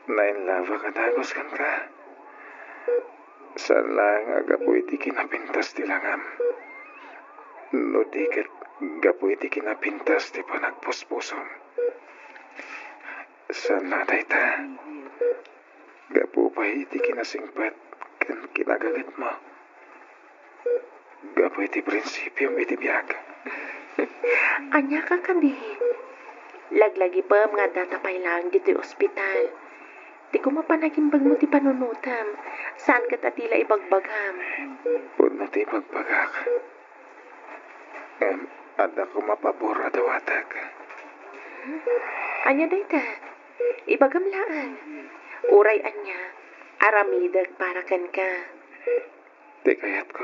Nainlava ka dagos kan ka. Saan lang agapoy ti kinapintas ti langam. No di kat gapoy ti kinapintas ti panagpuspusom. Saan na dayta? Gapo pa iti kinasingpat kan kinagagat mo. Gapoy ti prinsipyo iti biyag. Anya ka kani. Laglagi pa mga datapay lang dito ospital. Di ko mapanagimbag mo ti panunutam. Saan ka tatila ibagbagam? Puno ti pagbagak. Ada ko mapabor adawatag. Anya dayta? Ibagam laan. Uray anya. Aramidag para kan ka. Di kayat ko.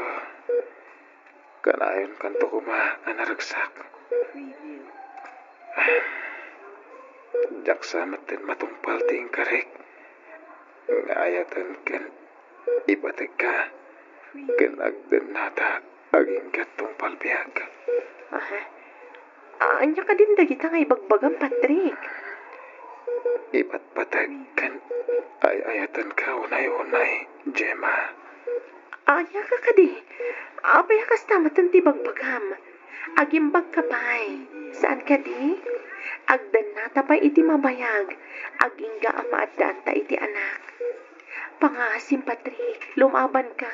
Kanayon kanto kuma anaragsak. Jaksa matin matumpal ting karik. Ngayatan kan ibatig ka. Kanagdan nata aging katumpal biyag. Aha. Anya ka din dagita nga ibagbagam, Patrick. Ibat patag kan ayatan ka unay-unay, Gemma. Anya ka kadi. Apay hakas tamatan ti bagbagam. Agimbag ka pa'y. Saan ka di? Agdan nata pa iti mabayag. Agingga ama at daan ta iti anak. Pangasim, Patrick. Lumaban ka.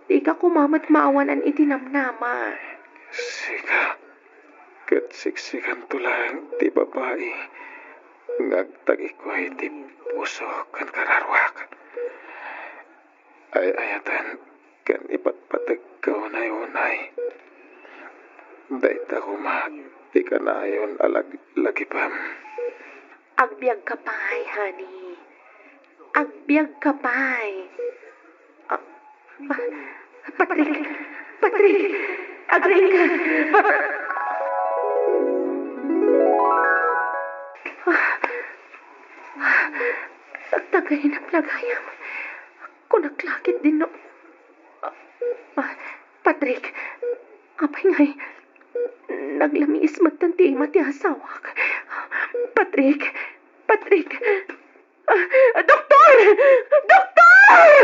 Di ka kumamat maawanan iti namnama. Sika, kat siksikan tulang ti babae. Ngagtagi ko iti puso kan kararwak. Ayatan kan ipatpatag ka unay-unay. Dayta kuma, di ka na ayon lagipam. Agbiag ka pa'y, honey. Agbiag ka pa'y. Patrick! Patrick! Agray ka! Nagtagay na plagayam. Kung naglakit din no. Patrick, apay nga'y naglamiis magtanti mati asawak. Patrick! Patrick! Doktor! Doktor!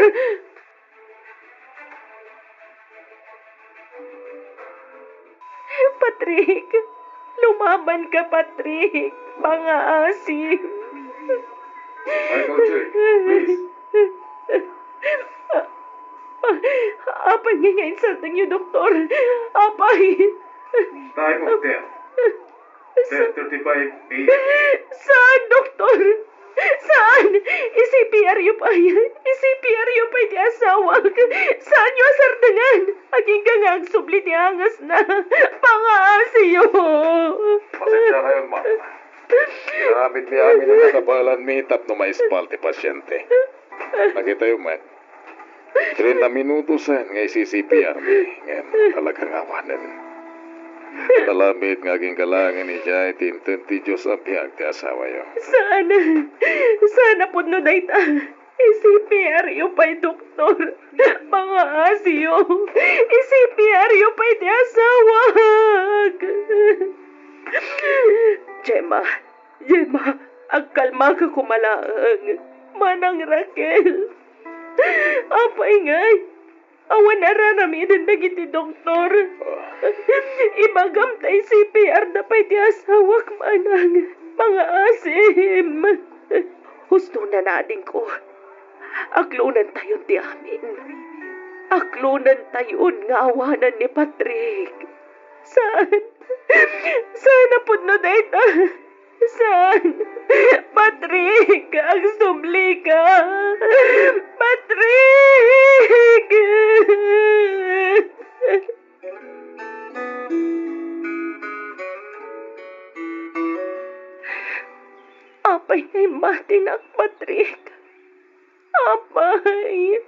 Patrick! Lumaban ka, Patrick! Mga asim! Michael J., please. Apay nga ngayon sa niyo, Doktor? Apay! Time of death, 10:35 a.m. Saan, Doktor? Saan? I-CPR yu pa yan. I-CPR yu pa iti asawag. Saan yu asardangan? Aging gangang subli ti angas na. Pangaasiyo. Pasensya kayo, ma'am. Naramit niya amin na nakabalan mitap no maispal ti pasyente. Nakita yung man. 30 minutos nga isi-CPR mi. Ngayon talagang awanan. Talamit nga aging kalangan ni siya itintin ti Diyos ang biyag ti asawa yo. Sana po no dayta. I-CPR yu pa'y doktor. Mga asiyo. I-CPR yu pa'y ti asawag. Gemma, agkalma ka kumalaang. Manang Raquel. Apay ngay. Awan nararamidan na giti doktor. Ibagam tay CPR na pa'y ti asawak manang. Mga asim. Husto na nading ko. Aklunan tayon ti amin. Aklunan tayon nga awanan ni Patrick. Saan? Saan na po no dayta? Saan? Patrick! Ang subli ka! Patrick! Apay ay matinak, Patrick. Apay.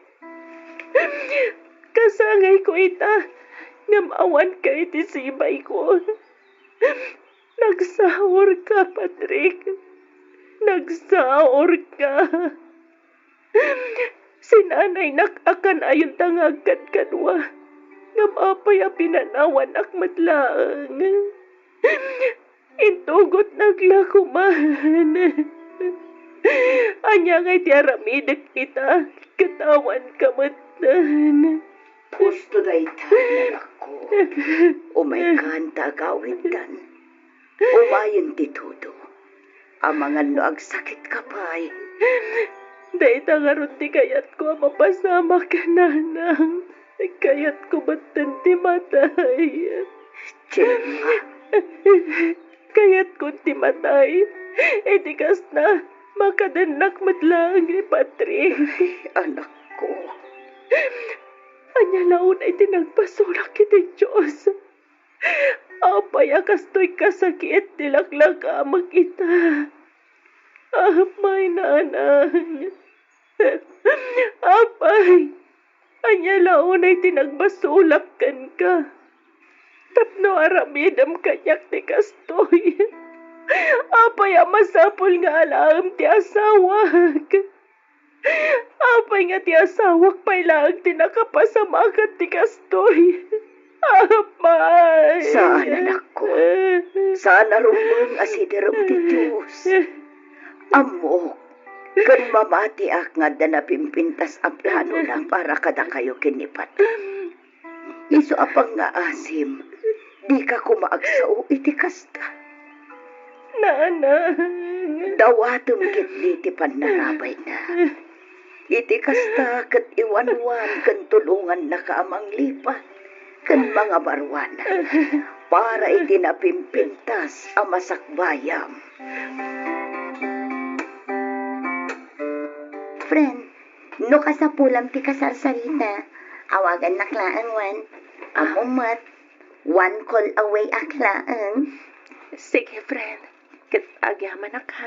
Kasangay ko ita. Ngamawan ka iti sibay ko. Nagsaor ka, Patrick. Nagsaor ka. Sinanay nakakan ayon tangagkat kadwa. Ngamapay a pinanawan akmatlaang. Intugot naglakuman. Anya ngay ti aramidak kita. Katawan kamatan. Gusto dayta, anak ko. Umay kanta gawin kan. Umayon ti todo. Amangan no agsakit ka pa'y. Dayta nga ron ti kayat ko mapasama ka, nanang. Kayat ko batan ti matay. Gemma, Kayat ko ti matay. Itikas na. Makadanak madlang ni Patrick. Anak ko, Anya laon ay tinagpasulak kiti Diyos. Apay akastoy kasakit tilaklag amag kita. Apay nanang. Apay. Anya laon ay tinagbasulak kan ka. Tapno aramidam kanyak ti kastoy. Apay masapul nga alam ti asawak. Apay nga ti asawak pay lang tinakapasamakat ti kastoy. Apay. saan anak ko? Sana rumeng asidiram ti Diyos. Amok, kan mamati ak nga da napimpintas a plano lang para kada kayo kinipat. Iso apang nga asim, di ka kumaagsao iti kasta. Nanang. Dawatom kitli ti panarabay na. Iti kasta kat iwanwan kan tulungan na kaamang lipat kan mga barwana para iti napimpintas a masakbayam. Friend, no kasapulam ti kasarsarita, awagan naklaan wan, amumat, one call away aklaan. Sige, friend. Agyaman na ka.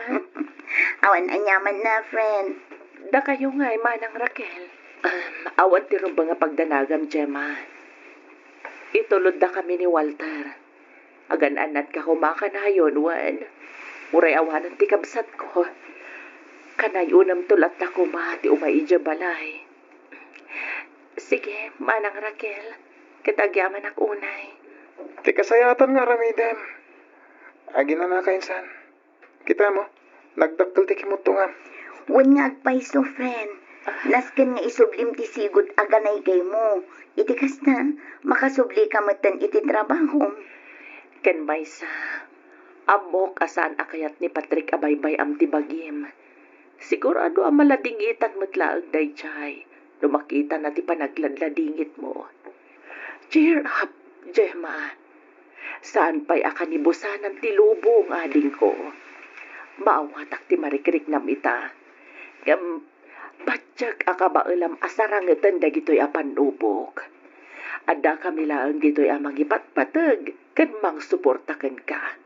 Awan anyaman na, friend. Da kayo nga ay manang Raquel. Awan ti rin ba nga pagdanagam, Gemma? Itulod da kami ni Walter. Agan-anat ka kumaka na yun, Wan. Uray awanan ti kabsat ko. Kanayunam tulat na kuma ti umaidya balay. Sige, manang Raquel. Kitagyaman ak unay. Ti kasayatan nga ramidem. Agi na nakainsan. Kita mo, nagdakkel ti kimutungan. Wan nga agpaiso, friend. Nasken nga isublim ti sigod aganay kay mo. Iti kasta, makasubli ka matan iti trabaho. Ken maysa, amok asan akayat ni Patrick abaybay am ti bagim. Sigurado ang maladingitan matlaag day chay. Lumakita na ti panagladladingit mo. Cheer up, Gemma. Saan pa'y akanibusanan ti lubong ading ko. Maawatak ti marikrik nam ita. Batyak akabailam asarangetan dagitoy apan lubog. Ada kami laang ditoy amang ipatpatag kan mang suportaken ka.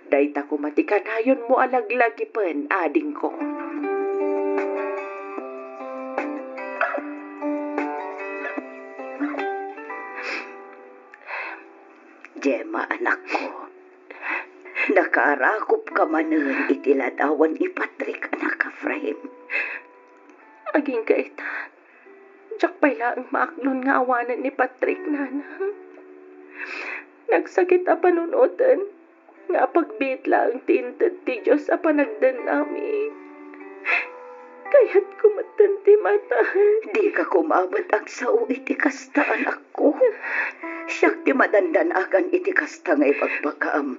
Dayta ko matikanayon mo alaglagipen ading ko. Gemma, anak ko. Nakaarakop ka manen itiladawan ni Patrick, anak ka, frame. Aging kaita. Diyak pala ang maaklon nga awanan ni Patrick, nanang. Nagsakit a panunutan. Nga pagbit lang tintad ti Diyos a panagdan nami. Kaya't kumatan ti mata. Di ka kumabot ang sao iti kasta, anak ko. Siyak ti madandanagan iti kasta nga ipagbakam.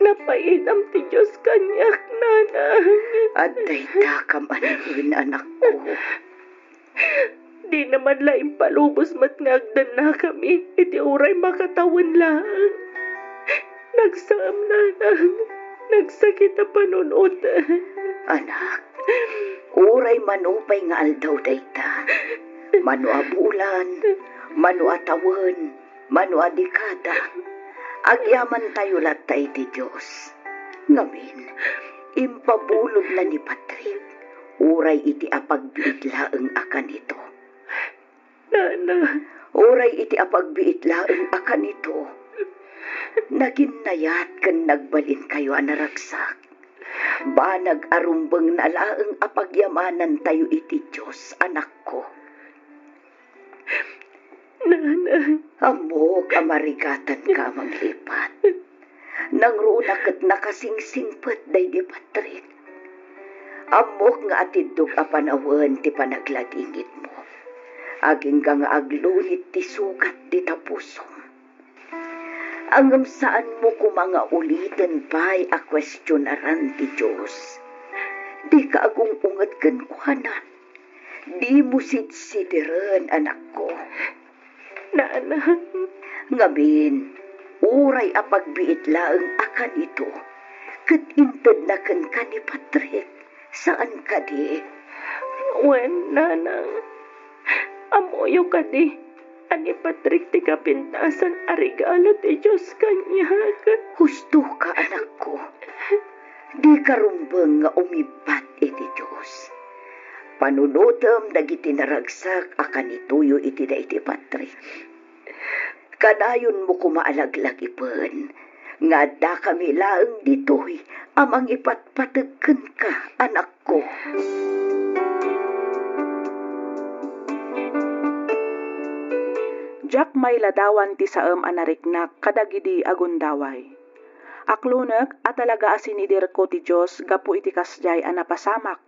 Napaidam ti Diyos kanyak, nanang. At dayta ka manin, anak ko. Di naman laing palubos matngagdan na kami. Iti uray makatawan lang. Nagsaam, nanang. Nagsakit a panunutan. Anak, uray manupay nga aldaw dayta. Manu abulan, manu atawan, manu adikada. Agyaman tayo latay ti Diyos. Ngamin, impabulod na ni Patrick. Uray iti apagbiitlaeng akan ito. Nana. Uray iti apagbiitlaeng akan ito. Naginayat kan nagbalin kayo anaragsak. Banag arumbeng na laeng apagyamanan tayo iti Diyos, anak ko. Nana. Amok amarigatan ka maglipat. Nang runakat nakasingsingpet day di Patrick. Amok nga atidog a panawan ti panagladingit mo. Aging ka nga aglunit ti sugat di tapusom. Angam saan mo kumanga ulitin pa'y a kwestyonaran ti Diyos. Di ka agong ungat kankwanan. Di mo sitsidiran, anak ko. Nana. Ngabin, uray apagbiit laeng akan ito. Kat inted na kan ka ni Patrick. Saan ka di? Wen, nanang. Amoyo ka di. Ani Patrick ti kapintasan a regalo ti Diyos kanyag. Husto ka, anak ko. Di karumbeng nga umibat iti Diyos. Panunutom dagiti naragsak akan ituyo iti da iti Patrick. Kanayon mo kumaalaglag ipon. Nga da kami laeng ditoy amang ipatpatagken ka, anak ko. Jack may ladawan ti saem anariknak kadagidi agundaway. Akluneg at talaga asinidir ko ti Diyos gapu iti kasjay anapasamak.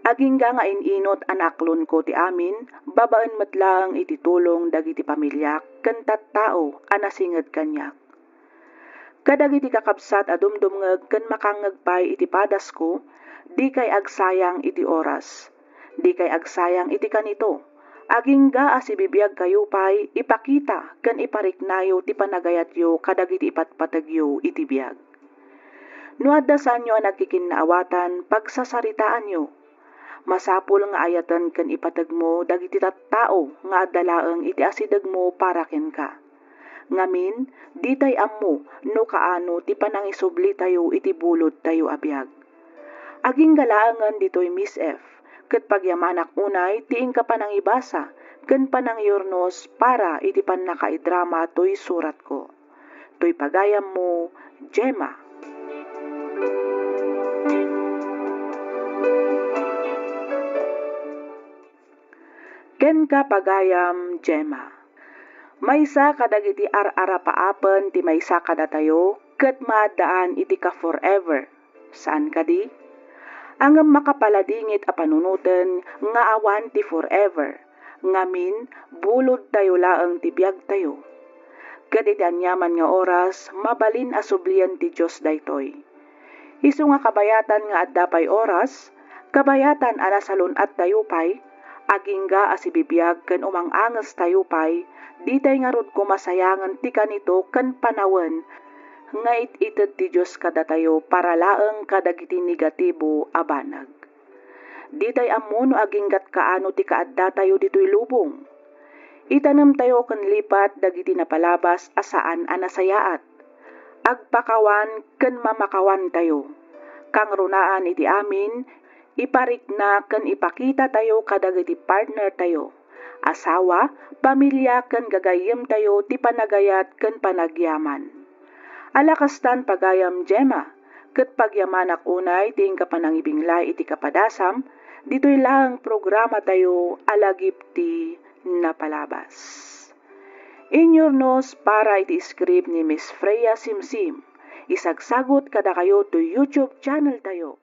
Agingga nga ininot anaklon ko ti amin, babaan matlang iti tulong dagiti pamilyak, ken tattao anasinged kanyak. Kadagiti kakabsat a dumdumngeg ken makangeg pay iti padas ko, di kay agsayang iti oras. Di kay agsayang iti kanito. Agingga asibibiyag kayo pay ipakita ken ipariknayo ti panagayatyo kadagiti ipatpatagyo iti biyag. No addasan nyo nagkikinnaawatan pagsasaritaan nyo. Masapul nga ayatan ken ipatag mo dagiti tattao nga addalaeng iti asideg mo para ken ka. Ngamin, ditay ammo no kaano ti panangisubli tayo iti bulod tayo abiyag. Aging galaangan ditoy Miss F. Ket pagyamanak unay tiing ka panangibasa ken panangyornos para iti pannakaidrama toy surat ko. Toy pagayam mo, Gemma. Ken ka pagayam, Gemma. Maysa kadagiti ar-ara paapen ti maysa kadatayo ket maadaan iti ka forever. Saan kadi? Angem makapaladingit a panunuten nga awan ti forever. Ngamin bulod tayo laeng ti biag tayo. Ket iti anyaman nga oras mabalin a sublian ti Dios daytoy. Isu nga kabayatan nga adda pay oras, kabayatan ana salun-at tayo pay, agingga asibibiyag ken umang-anges tayo pay, ditay nga rod kumasayangan ti kanito ken panawen nga it-ited ti Diyos kada tayo para laeng kadagiti negatibo a banag. Ditay ammo no aginggat kaano ti kaadda tayo ditoy lubong. Itanem tayo ken lipat dagiti napalabas asaan a nasayaat. Agpakawan ken mamakawan tayo. Kang runaan iti amin, iparikna ken ipakita tayo kadagiti partner tayo. Asawa, pamilya ken gagayem tayo ti panagayat ken panagyaman. Alakastan pagayam, Gemma, ket pagyamanak unay ting kapanangibinglay iti kapadasam, dito'y lang programa tayo alagip ti napalabas. Inyornos para iti script ni Miss Freya Simsim, isagsagot kada kayo to YouTube channel tayo.